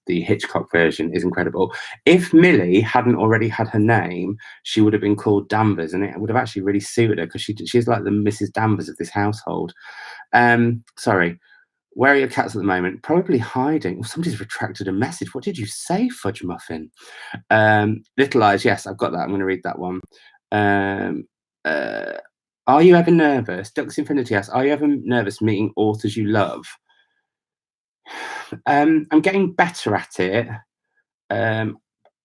the Hitchcock version is incredible. If Millie hadn't already had her name, she would have been called Danvers, and it would have actually really suited her because she's like the Mrs. Danvers of this household. Sorry. Where are your cats at the moment? Probably hiding. Oh, somebody's retracted a message. What did you say, Fudge Muffin? Little Eyes. Yes, I've got that. I'm going to read that one. Are you ever nervous? Ducks Infinity asks, are you ever nervous meeting authors you love? I'm getting better at it. I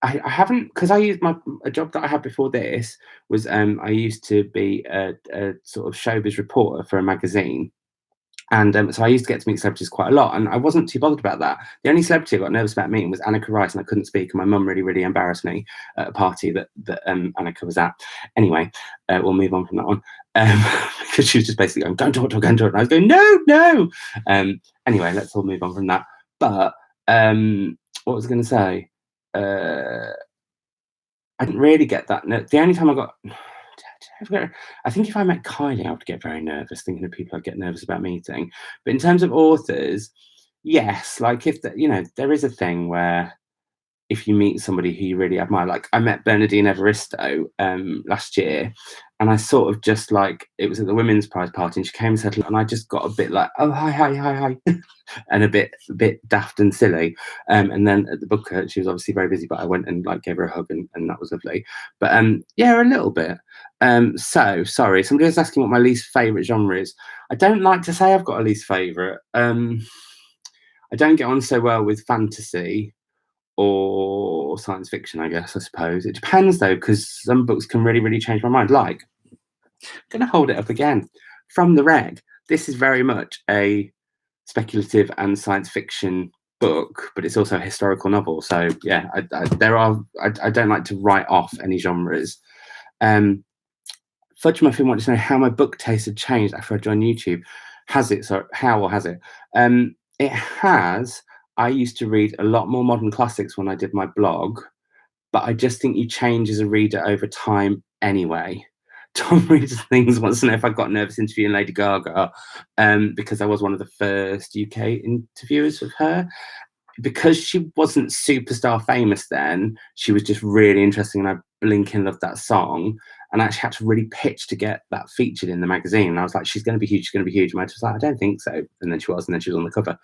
haven't, because I used a job that I had before this was I used to be a sort of showbiz reporter for a magazine. And so I used to get to meet celebrities quite a lot, and I wasn't too bothered about that. The only celebrity I got nervous about meeting was Annika Rice, and I couldn't speak, and my mum really, really embarrassed me at a party that Annika was at. Anyway, we'll move on from that one, because she was just basically going, don't talk to her, don't talk to her. And I was going, no. Anyway, let's all move on from that. But what was I going to say? I didn't really get that. The only time I got... I think if I met Kylie, I would get very nervous thinking of people I'd get nervous about meeting. But in terms of authors, yes, like if there is a thing where if you meet somebody who you really admire, like I met Bernardine Evaristo last year, and I sort of just like, it was at the Women's Prize party, and she came and said, and I just got a bit like, oh, hi, and a bit daft and silly. And then at the book, she was obviously very busy, but I went and like gave her a hug, and that was lovely. But yeah, a little bit. So sorry, somebody was asking what my least favourite genre is. I don't like to say I've got a least favourite. I don't get on so well with fantasy or science fiction, I guess, I suppose. It depends, though, because some books can really, really change my mind. Like, I'm going to hold it up again. From the Reg, this is very much a speculative and science fiction book, but it's also a historical novel. So, yeah, I don't like to write off any genres. Fudge Muffin wanted to know how my book taste had changed after I joined YouTube. Has it? So, how or has it? It has. I used to read a lot more modern classics when I did my blog, but I just think you change as a reader over time anyway. Tom reads things wants to know if I got nervous interviewing Lady Gaga, because I was one of the first UK interviewers of her. Because she wasn't superstar famous then, she was just really interesting, and I blinking loved that song. And I actually had to really pitch to get that featured in the magazine. And I was like, she's going to be huge, she's going to be huge. And I was like, I don't think so. And then she was, and then she was on the cover.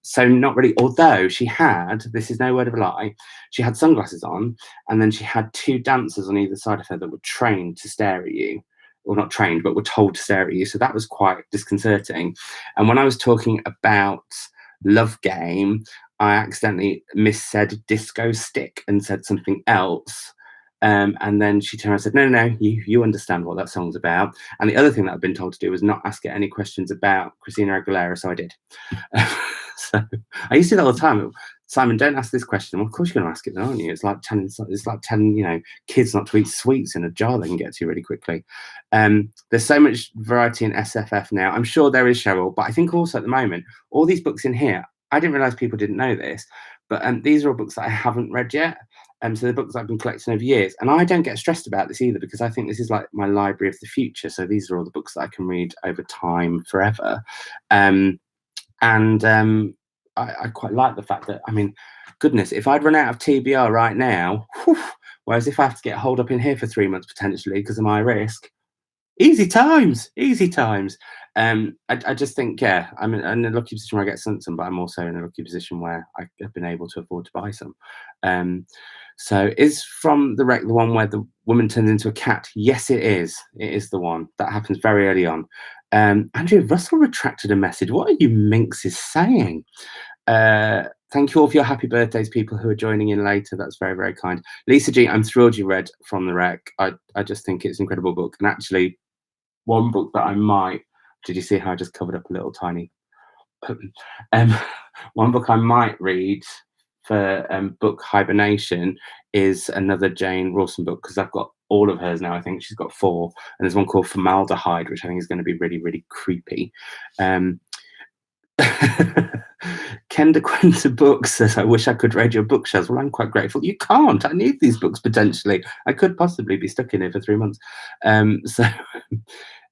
So not really, although she had, this is no word of a lie, she had sunglasses on, and then she had two dancers on either side of her that were trained to stare at you. Or not trained, but were told to stare at you. So that was quite disconcerting. And when I was talking about Love Game, I accidentally missaid disco stick and said something else. And then she turned around and said, no, you understand what that song's about. And the other thing that I've been told to do was not ask it any questions about Christina Aguilera, so I did. So I used to do that all the time. Simon, don't ask this question. Well, of course you're going to ask it, then, aren't you? It's like telling kids not to eat sweets in a jar they can get to really quickly. There's so much variety in SFF now. I'm sure there is, Cheryl, but I think also at the moment, all these books in here, I didn't realise people didn't know this, but these are all books that I haven't read yet. So the books I've been collecting over years, and I don't get stressed about this either, because I think this is like my library of the future. So these are all the books that I can read over time forever. I quite like the fact that, I mean, goodness, if I'd run out of TBR right now, whereas if I have to get holed up in here for 3 months potentially because of my risk, easy times. I just think, yeah, I'm in a lucky position where I get sent some, but I'm also in a lucky position where I have been able to afford to buy some. So is From the Wreck the one where the woman turns into a cat? Yes, it is. It is the one. That happens very early on. Andrew Russell retracted a message. What are you minxes saying? Thank you all for your happy birthdays, people who are joining in later. That's very, very kind. Lisa G, I'm thrilled you read From the Wreck. I just think it's an incredible book. And actually, one book that I might, did you see how I just covered up a little tiny? One book I might read for book hibernation is another Jane Rawson book, because I've got all of hers now. I think she's got 4, and there's one called Formaldehyde, which I think is going to be really, really creepy. Kenda Quinter Books says, I wish I could raid your bookshelves. Well, I'm quite grateful. You can't. I need these books potentially. I could possibly be stuck in here for 3 months.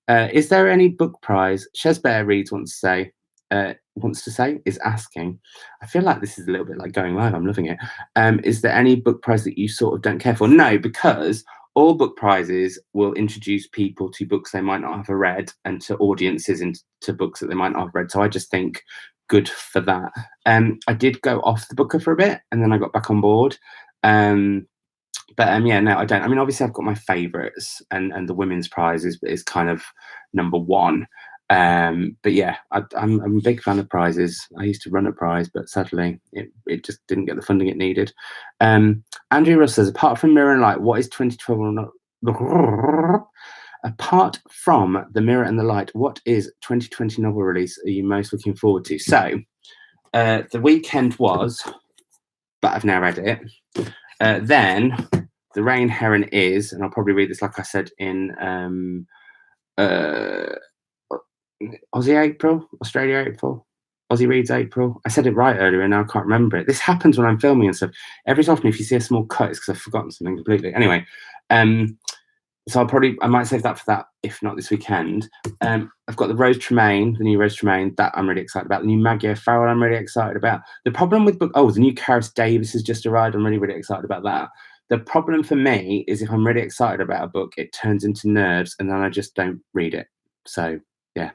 Is there any book prize? Shesbear Reads wants to say, is asking. I feel like this is a little bit like going live. I'm loving it. Is there any book prize that you sort of don't care for? No, because all book prizes will introduce people to books they might not have read and to audiences into books that they might not have read. So I just think good for that. I did go off the Booker for a bit and then I got back on board. Yeah, no, I don't. I mean, obviously I've got my favourites and the women's prize is kind of number one. But yeah, I'm a big fan of prizes. I used to run a prize, but sadly it just didn't get the funding it needed. Andrew Russ says, apart from Mirror and Light, what is 2012 or not? Apart from The Mirror and the Light, what is 2020 novel release are you most looking forward to? So The Weekend was, but I've now read it. Then The Rain Heron is, and I'll probably read this like I said in Aussie April, Australia April, Aussie Reads April. I said it right earlier and now I can't remember it. This happens when I'm filming and stuff. Every so often if you see a small cut, it's because I've forgotten something completely. Anyway, so I might save that for that, if not this weekend. I've got the new Rose Tremaine, that I'm really excited about. The new Maggie O'Farrell, I'm really excited about. The problem with the new Karis Davis has just arrived. I'm really, really excited about that. The problem for me is if I'm really excited about a book, it turns into nerves and then I just don't read it. So yeah.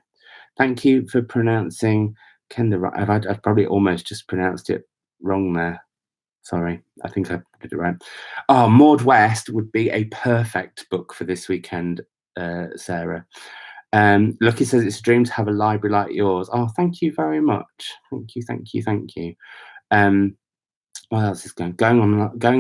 Thank you for pronouncing Kenda right. I've probably almost just pronounced it wrong there. Sorry, I think I did it right. Oh, Maud West would be a perfect book for this weekend, Sarah. Lucky says it's a dream to have a library like yours. Oh, thank you very much. Thank you. What else is going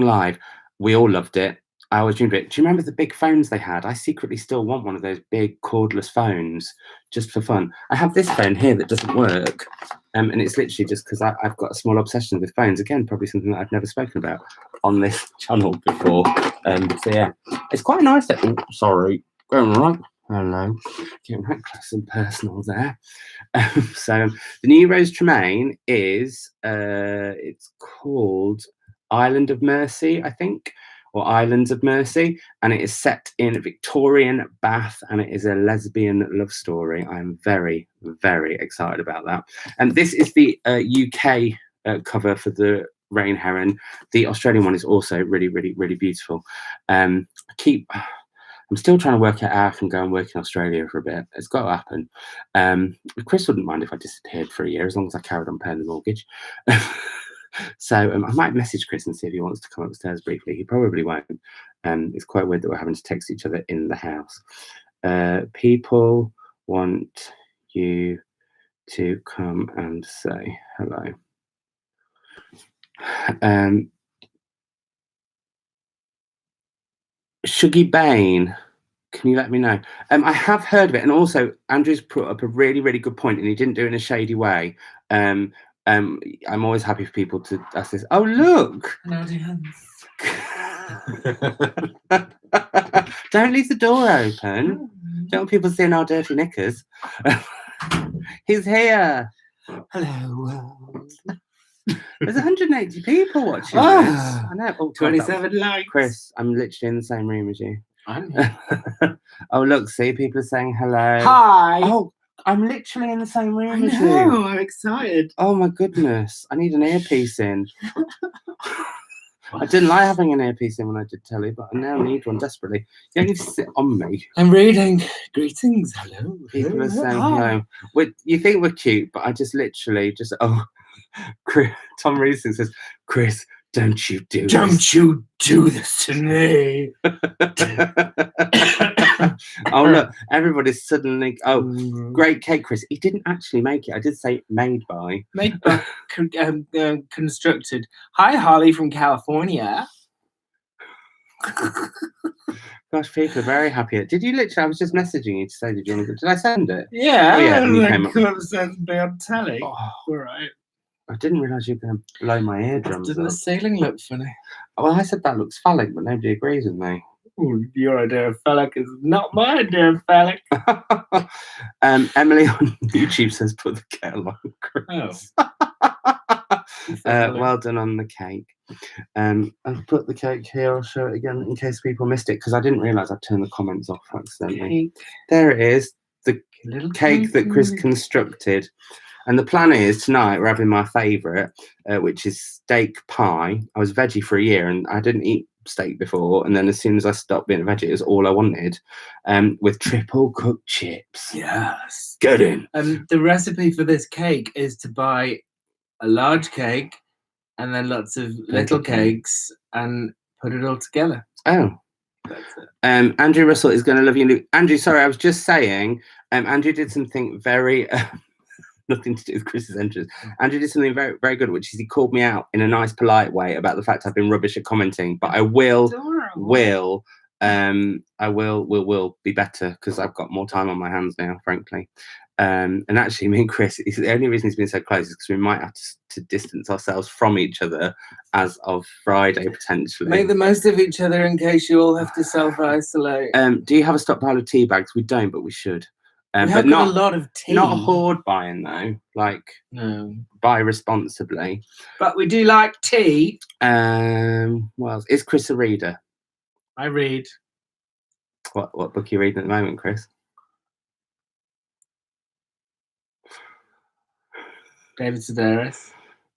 live? We all loved it. I always dreamed of it. Do you remember the big phones they had? I secretly still want one of those big cordless phones just for fun. I have this phone here that doesn't work. And it's literally just because I've got a small obsession with phones. Again, probably something that I've never spoken about on this channel before. So yeah, it's quite nice. Sorry, going right. Hello, getting right close and personal there. So the new Rose Tremaine is it's called Island of Mercy, I think, or Islands of Mercy, and it is set in Victorian Bath, and it is a lesbian love story. I'm very, very excited about that. And this is the UK cover for the Rain Heron. The Australian one is also really, really, really beautiful. I'm still trying to work out how I can go and work in Australia for a bit. It's got to happen. Chris wouldn't mind if I disappeared for a year, as long as I carried on paying the mortgage. So I might message Chris and see if he wants to come upstairs briefly. He probably won't. It's quite weird that we're having to text each other in the house. People want you to come and say hello. Shuggy Bain, can you let me know? I have heard of it, and also Andrew's put up a really, really good point, and he didn't do it in a shady way. I'm always happy for people to ask this. Oh, look! An audience. Don't leave the door open. Don't want people seeing our dirty knickers. He's here. Hello. There's 180 people watching this. I know. Oh, 27 likes. Chris, I'm literally in the same room as you. I'm here. Oh, look, see, people are saying hello. Hi. Oh, I'm literally in the same room as you. I'm excited. Oh my goodness, I need an earpiece in. I didn't like having an earpiece in when I did telly, but I now need one desperately. You don't need to sit on me. I'm reading. Greetings. Hello. People are saying hello. You think we're cute, but I just literally Chris, Tom Reeson says, Chris, don't you do this to me. Oh look, everybody's suddenly great cake, Chris. He didn't actually make it. I did say made by constructed. Hi, Holly from California. Gosh, people are very happy. Did you literally? I was just messaging you to say, did I send it? Yeah. Oh, yeah. And you came up on telly. Oh, all right. I didn't realise you were going to blow my eardrums. Doesn't the sailing look funny? Well, I said that looks phallic, but nobody agrees with me. Ooh, your idea of phallic is not my idea of phallic. Emily on YouTube says, put the kettle on, Chris. Oh. Well done on the cake. I've put the cake here. I'll show it again in case people missed it because I didn't realise I'd turned the comments off accidentally. Cake. There it is, the Little cake that Chris constructed. And the plan is tonight we're having my favourite, which is steak pie. I was veggie for a year and I didn't eat steak before. And then as soon as I stopped being a veggie, it was all I wanted, with triple cooked chips. Yes. Get in. The recipe for this cake is to buy a large cake and then lots of little cakes and put it all together. Oh. That's it. Andrew Russell is going to love you. Andrew, sorry, I was just saying, Andrew did something very... nothing to do with Chris's entrance. Andrew did something very, very good, which is he called me out in a nice, polite way about the fact I've been rubbish at commenting. But I will be better because I've got more time on my hands now, frankly. And actually, me and Chris, the only reason he's been so close is because we might have to distance ourselves from each other as of Friday, potentially. Make the most of each other in case you all have to self-isolate. Do you have a stockpile of tea bags? We don't, but we should. We but have got a lot of tea. Not hoard buying though. Like no, buy responsibly. But we do like tea. Well, is Chris a reader? I read. What book are you reading at the moment, Chris? David Sedaris.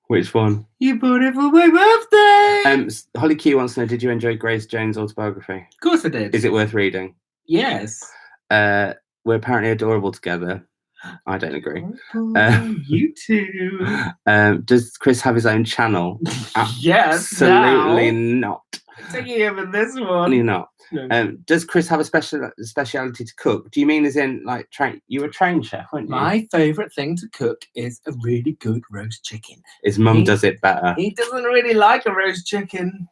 Which one? You bought it for my birthday. Holly Q wants to know: did you enjoy Grace Jones' autobiography? Of course I did. Is it worth reading? Yes. We're apparently adorable together. I don't agree. You too. Does Chris have his own channel? Yes. Absolutely not. Taking him in this one. You're not. No. Does Chris have a speciality to cook? Do you mean as in like you were a trained chef, weren't you? My favourite thing to cook is a really good roast chicken. His mum does it better. He doesn't really like a roast chicken.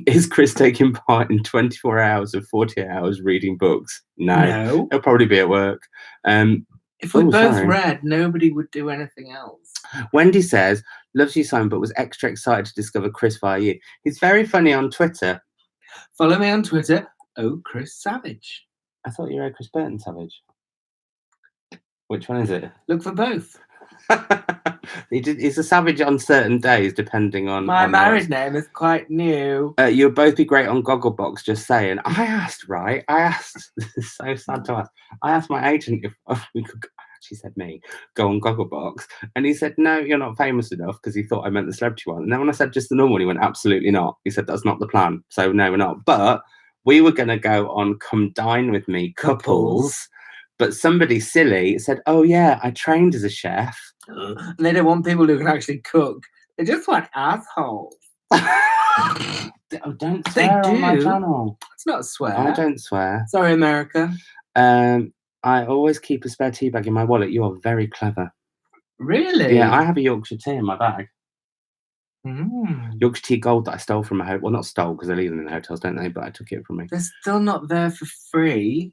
Is Chris taking part in 24 hours of 48 hours reading books? No. He'll probably be at work. If we both read, nobody would do anything else. Wendy says, loves you, Simon, but was extra excited to discover Chris via you. He's very funny on Twitter. Follow me on Twitter. Oh, Chris Savage. I thought you were Chris Burton Savage. Which one is it? Look for both. He's a savage on certain days, depending on. My married name is quite new. You'll both be great on Gogglebox. Just saying. I asked. This is so sad to ask. I asked my agent if we could. She said go on Gogglebox, and he said no, you're not famous enough because he thought I meant the celebrity one. And then when I said just the normal one, he went absolutely not. He said that's not the plan. So no, we're not. But we were going to go on Come Dine With Me couples. But somebody silly said, oh yeah, I trained as a chef. And they don't want people who can actually cook. They just want assholes. Don't swear on my channel. It's not a swear. I don't swear. Sorry, America. I always keep a spare tea bag in my wallet. You are very clever. Really? Yeah, I have a Yorkshire tea in my bag. Mm. Yorkshire tea gold that I stole from a hotel. Well, not stole because they leave them in the hotels, don't they? But I took it from me. They're still not there for free.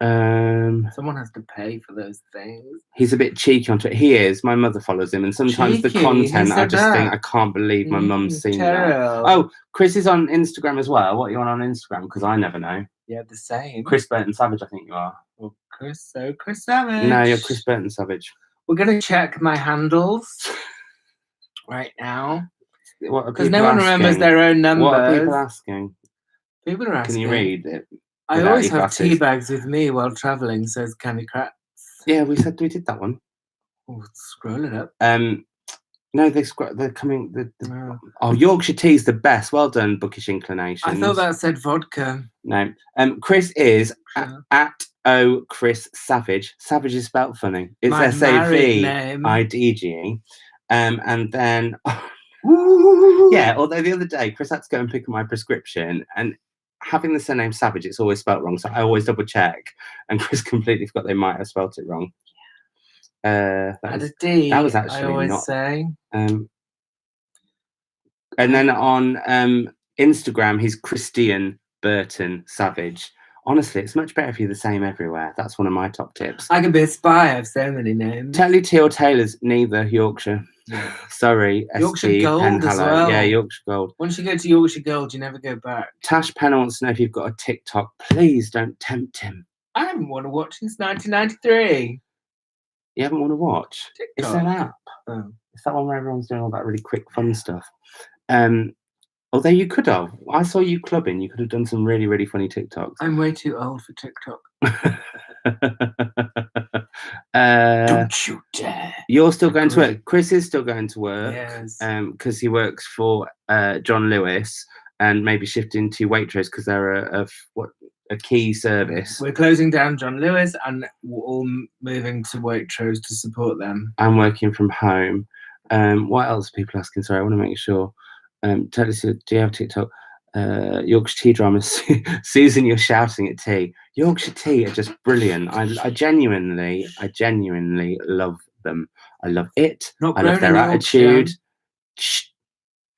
Someone has to pay for those things. He's a bit cheeky on Twitter. He is. My mother follows him, and sometimes the content I just think I can't believe my mum's seen that. Oh, Chris is on Instagram as well. What are you on Instagram? Because I never know. Yeah, the same. Chris Burton Savage, I think you are. Well, Chris Savage. No, you're Chris Burton Savage. We're gonna check my handles right now because no asking? one remembers their own numbers. What are people asking? People are asking. Can you read it? I always have tea bags with me while traveling, says Candy Kratz. Yeah, we did that one. Oh, scroll it up. No, they're coming. Oh, Yorkshire tea's the best. Well done, Bookish Inclinations. I thought that said vodka. No. Chris is at Chris Savage. Savage is spelt funny. It's SAVIDGE. And then yeah, although the other day Chris had to go and pick up my prescription, and having the surname Savage, it's always spelt wrong, so I always double check. And Chris completely forgot they might have spelt it wrong. That was actually I always not. Say. And then on Instagram, he's Christian Burton Savage. Honestly, it's much better if you're the same everywhere. That's one of my top tips. I could be a spy. I have so many names. Telly T or Taylor's neither Yorkshire. Yeah. Sorry, Yorkshire Gold as well. Yeah, Yorkshire Gold. Once you go to Yorkshire Gold, you never go back. Tash Penner wants to know if you've got a TikTok. Please don't tempt him. I haven't wanted to watch since 1993. You haven't want to watch? It's an TikTok. app. Oh. It's that one where everyone's doing all that really quick, fun stuff. Although you could have. I saw you clubbing. You could have done some really, really funny TikToks. I'm way too old for TikTok. Don't you dare. You're still going to work. Chris is still going to work. Yes. Because he works for John Lewis and maybe shifting to Waitrose because they're a key service. We're closing down John Lewis and we're all moving to Waitrose to support them. I'm working from home. What else are people asking? Sorry, I want to make sure. Totally, do you have TikTok? Yorkshire tea dramas. Susan, you're shouting at tea. Yorkshire tea are just brilliant. I genuinely love them. I love it. I love their attitude. Shh,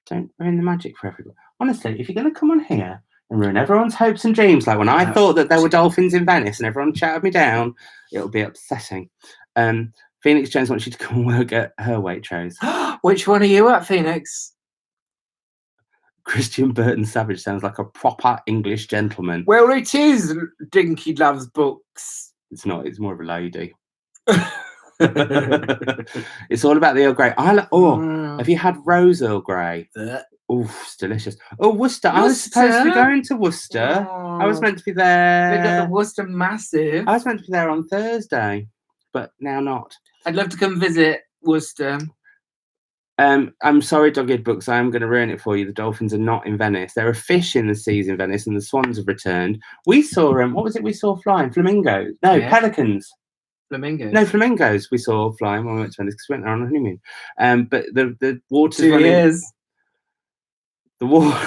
don't ruin the magic for everyone. Honestly, if you're going to come on here and ruin everyone's hopes and dreams, like when I thought that there were dolphins in Venice and everyone shouted me down, it'll be upsetting. Phoenix Jones wants you to come and work at her Waitrose. Which one are you at, Phoenix? Christian Burton Savage sounds like a proper English gentleman. Well, it is. Dinky loves books. It's not. It's more of a lady. It's all about the Earl Grey. Have you had Rose Earl Grey? Oof, it's delicious. Oh, Worcester. I was supposed to be going to Worcester. I was meant to be there. They got the Worcester Massive. I was meant to be there on Thursday, but now not. I'd love to come visit Worcester. I'm sorry, Dogged Books. I am going to ruin it for you. The dolphins are not in Venice. There are fish in the seas in Venice, and the swans have returned. We saw what was it? We saw flying flamingos. No, yeah. Pelicans. Flamingos. No, flamingos. We saw flying when we went to Venice because we went there on a honeymoon. But the water's 2 running. years. The water.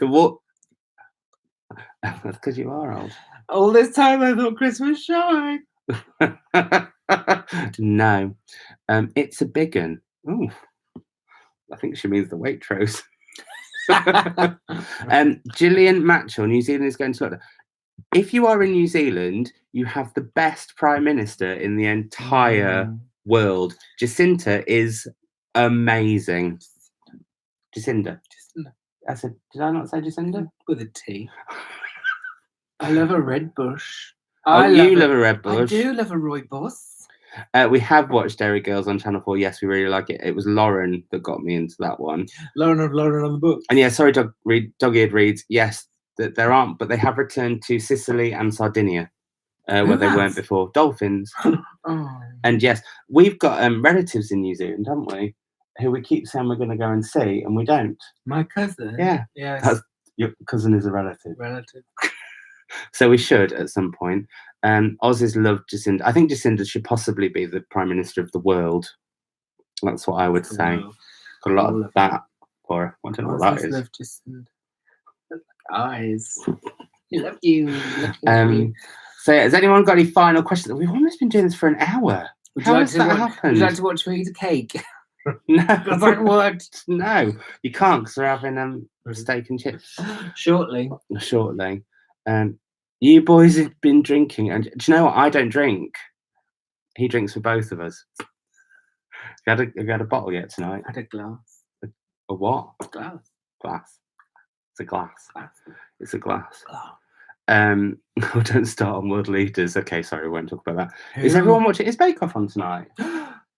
The water. That's because you are old. All this time I thought Chris was shy. No, it's a big one. Ooh, I think she means the Waitrose. Gillian Matchell, New Zealand is going to look. If you are in New Zealand, you have the best Prime Minister in the entire world. Jacinta is amazing. Jacinda. I said, did I not say Jacinda? With a T. I love a red bush. You love a red bush. I do love a rooibos. We have watched Dairy Girls on Channel 4. Yes, we really like it. It was Lauren that got me into that one. Lauren on the book. And yeah, sorry, Dog-Eared reads. Yes, that there aren't, but they have returned to Sicily and Sardinia, where they weren't before. Dolphins. Oh. And yes, we've got relatives in New Zealand, haven't we? Who we keep saying we're going to go and see, and we don't. My cousin. Yeah. Yes. Your cousin is a relative. Relative. So we should at some point. Aussies love Jacinda. I think Jacinda should possibly be the Prime Minister of the world. That's what I would say. Got a lot of that for her. I don't know what that is. Love Jacinda. Eyes. I love you. So yeah, has anyone got any final questions? We've almost been doing this for an hour. How has that happened? Would you like to watch me eat a cake? No. Because I would. No, you can't because we're having steak and chips. Shortly. You boys have been drinking, and do you know what? I don't drink. He drinks for both of us. Have you had a bottle yet tonight? I had a glass. A what? Glass. It's a glass. It's a glass. Oh. Don't start on world leaders. Okay, sorry, we won't talk about that. Is everyone watching? Is Bake Off on tonight?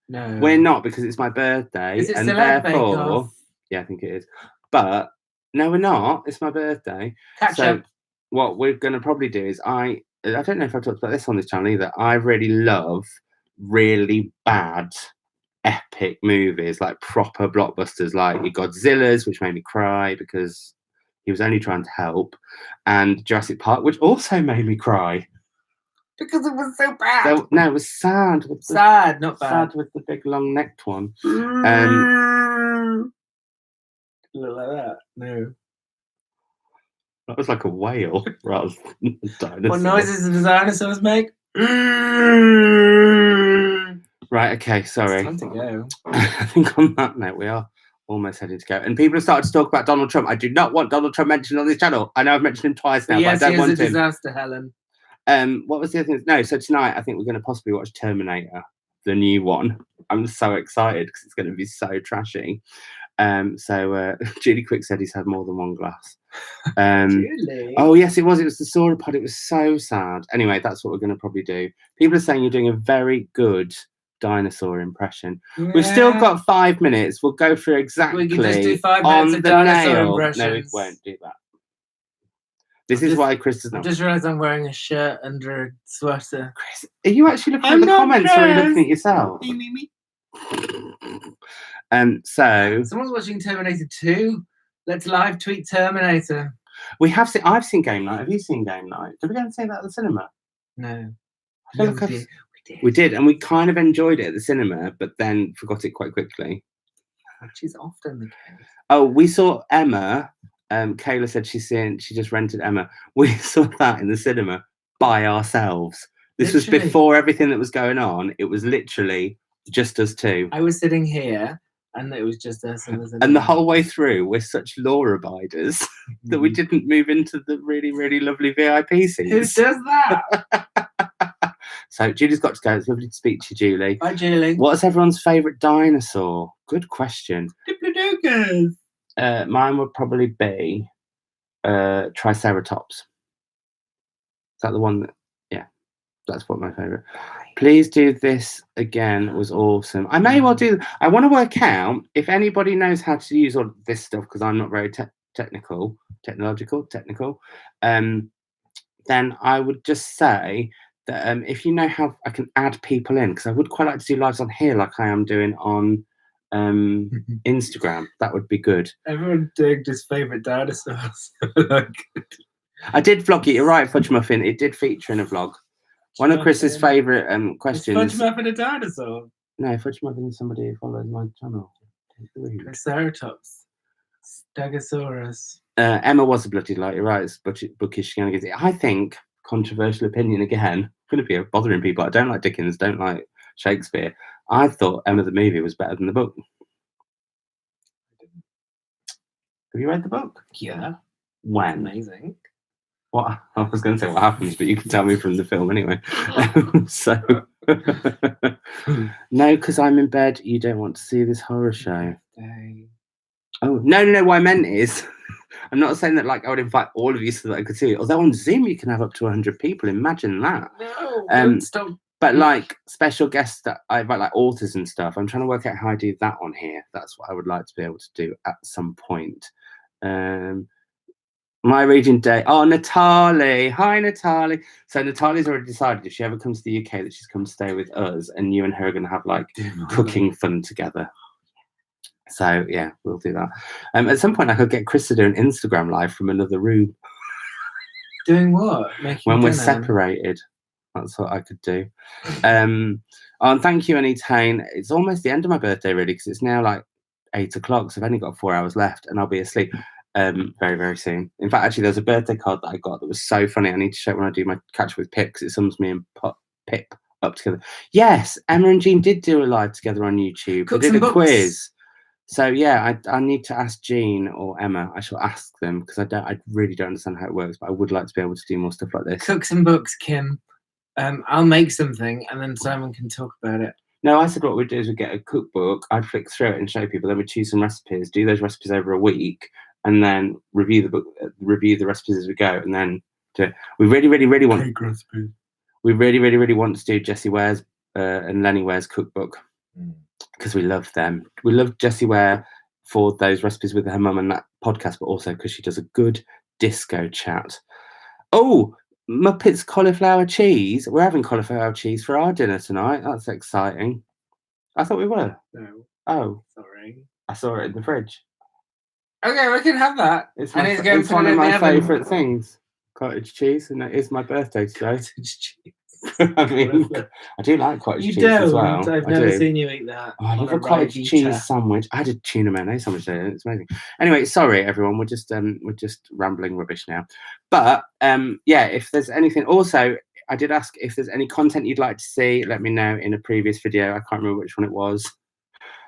No. We're not because it's my birthday. Is it and still at Bake therefore, Off? Yeah, I think it is. But no, we're not. It's my birthday. Catch up. What we're going to probably do is I don't know if I've talked about this on this channel either. I really love really bad, epic movies, like proper blockbusters, like your Godzilla's, which made me cry because he was only trying to help, and Jurassic Park, which also made me cry. Because it was so bad. No, it was sad. Sad, not bad. Sad with the big long-necked one. Look like that. No. That was like a whale rather than a dinosaur. What noises do the dinosaurs make? Right, okay, sorry. It's time to go. I think on that note, we are almost heading to go. And people have started to talk about Donald Trump. I do not want Donald Trump mentioned on this channel. I know I've mentioned him twice now, yes, but I don't want him. Yes, he is a disaster, Helen. What was the other thing? No, so tonight I think we're going to possibly watch Terminator, the new one. I'm so excited because it's going to be so trashy. So Julie Quick said he's had more than one glass. Julie. Oh yes, it was the sauropod. It was so sad. Anyway, that's what we're going to probably do. People are saying you're doing a very good dinosaur impression. Yeah. We've still got 5 minutes. We'll go through exactly We can just do 5 on minutes of the dinosaur nail. impressions. No, we won't do that. This is why Chris does I not. just realised I'm wearing a shirt under a sweater. Chris, are you actually looking at the comments or are you looking at yourself? Me. So Someone's watching Terminator 2. Let's live tweet Terminator. we have seen. I've seen Game Night. Have you seen Game Night? Did we go and see that at the cinema? No. I feel like we did, and we kind of enjoyed it at the cinema, but then forgot it quite quickly. Which is often the case. Oh, we saw Emma. Kayla said she just rented Emma. We saw that in the cinema by ourselves. This was before everything that was going on. It was literally just us two. I was sitting here, and it was just us in the cinema. And the whole way through, we're such law abiders that we didn't move into the really, really lovely VIP seats. Who does that? So Julie's got to go. It's lovely to speak to you, Julie. Bye, Julie. What's everyone's favourite dinosaur? Good question. Diplodocus. Mine would probably be Triceratops. Is that the one that? Yeah, that's what my favourite. Please do this again. It was awesome. I may well do. I want to work out if anybody knows how to use all this stuff because I'm not very technical. Then I would just say that if you know how I can add people in, because I would quite like to do lives on here like I am doing on Instagram. That would be good. Everyone digged his favourite dinosaurs. I did vlog it. You're right, Fudge Muffin. It did feature in a vlog. One of Chris's favourite questions. Is Fudge Muffin a dinosaur? No, Fudge Muffin is somebody who follows my channel. Triceratops. Stegosaurus. Emma was a bloody light. You're right. It's bookish shenanigans. I think, controversial opinion again, going to be bothering people. I don't like Dickens, don't like Shakespeare. I thought Emma the movie was better than the book. Have you read the book? Yeah. When? Amazing. What? I was going to say what happens, but you can tell me from the film anyway. So, no, because I'm in bed. You don't want to see this horror show. Oh, no. What I meant is, I'm not saying that like I would invite all of you so that I could see it. Although on Zoom you can have up to 100 people. Imagine that. No, don't stop. But like special guests that I invite, like authors and stuff. I'm trying to work out how I do that on here. That's what I would like to be able to do at some point. My region day. Oh, Natalie. Hi, Natalie. So Natalie's already decided if she ever comes to the UK that she's come to stay with us, and you and her are going to have like cooking fun together. So yeah, we'll do that. At some point, I could get Chris to do an Instagram live from another room. Doing what? When we're separated. That's what I could do. And thank you, Anita Hain. It's almost the end of my birthday, really, because it's now like 8 o'clock. So I've only got 4 hours left, and I'll be asleep very, very soon. In fact, actually, there's a birthday card that I got that was so funny. I need to show it when I do my catch up with Pip, because it sums me and Pip up together. Yes, Emma and Jean did do a live together on YouTube. They did a quiz. So yeah, I need to ask Jean or Emma. I shall ask them because I really don't understand how it works, but I would like to be able to do more stuff like this. Cooks and books, Kim. I'll make something and then Simon can talk about it. No, I said what we'd do is we'd get a cookbook, I'd flick through it and show people, then we'd choose some recipes, do those recipes over a week, and then review the book, review the recipes as we go, and then do it. We really want cake recipes. We really want to do Jessie Ware's and Lenny Ware's cookbook because we love them. We love Jessie Ware for those recipes with her mum and that podcast, but also because she does a good disco chat. Oh, Muppets cauliflower cheese. We're having cauliflower cheese for our dinner tonight. That's exciting. I thought we were. No. Oh. Sorry. I saw it in the fridge. Okay, we can have that. It's one of my favourite things. Cottage cheese, and it is my birthday today. Cottage cheese. I mean, I do like cottage cheese as well. I've never seen you eat that. Oh, I love a cottage cheese sandwich. I had a tuna mayonnaise sandwich today. It's amazing. Anyway, sorry everyone. We're just rambling rubbish now. But yeah, if there's anything. Also, I did ask if there's any content you'd like to see. Let me know in a previous video. I can't remember which one it was.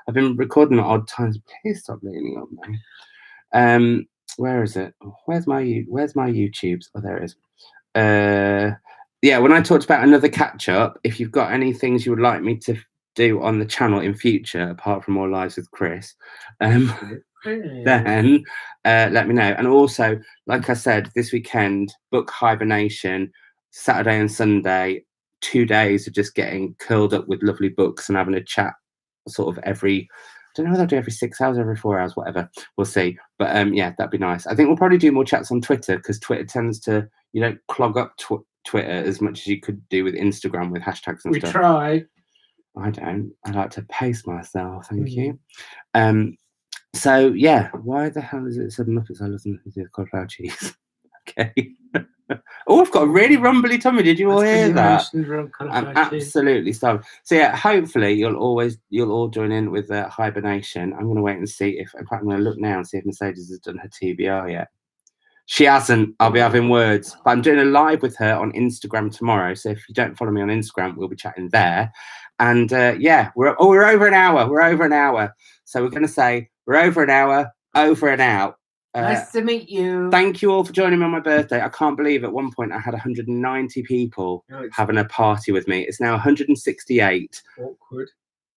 I've been recording at odd times. Please stop leaning on me. Where is it? Where's my YouTubes? Oh, there it is. Yeah, when I talked about another catch up, if you've got any things you would like me to do on the channel in future, apart from more lives with Chris, then let me know. And also, like I said, this weekend, book Hibernation, Saturday and Sunday, 2 days of just getting curled up with lovely books and having a chat sort of every, I don't know whether I'll do every 6 hours, every 4 hours, whatever. We'll see. But yeah, that'd be nice. I think we'll probably do more chats on Twitter because Twitter tends to, you don't clog up Twitter as much as you could do with Instagram with hashtags and stuff. We try. I don't. I like to pace myself. Thank you. So yeah, why the hell is it 7 Muppets? I love them with cauliflower cheese. Okay. Oh, I've got a really rumbly tummy. Did you all hear that? I'm absolutely starving. So yeah, hopefully you'll all join in with Hibernation. I'm going to wait and see if, in fact, I'm going to look now and see if Mercedes has done her TBR yet. She hasn't. I'll be having words. But I'm doing a live with her on Instagram tomorrow. So if you don't follow me on Instagram, we'll be chatting there. And yeah, we're over an hour. We're over an hour. So we're going to say we're over an hour, over and out. Nice to meet you. Thank you all for joining me on my birthday. I can't believe at one point I had 190 people having a party with me. It's now 168. Awkward.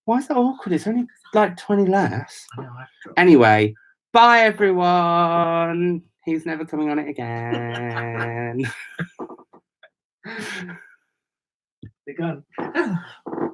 Why is that awkward? It's only like 20 less. I know, anyway, bye everyone. He's never coming on it again. They're gone.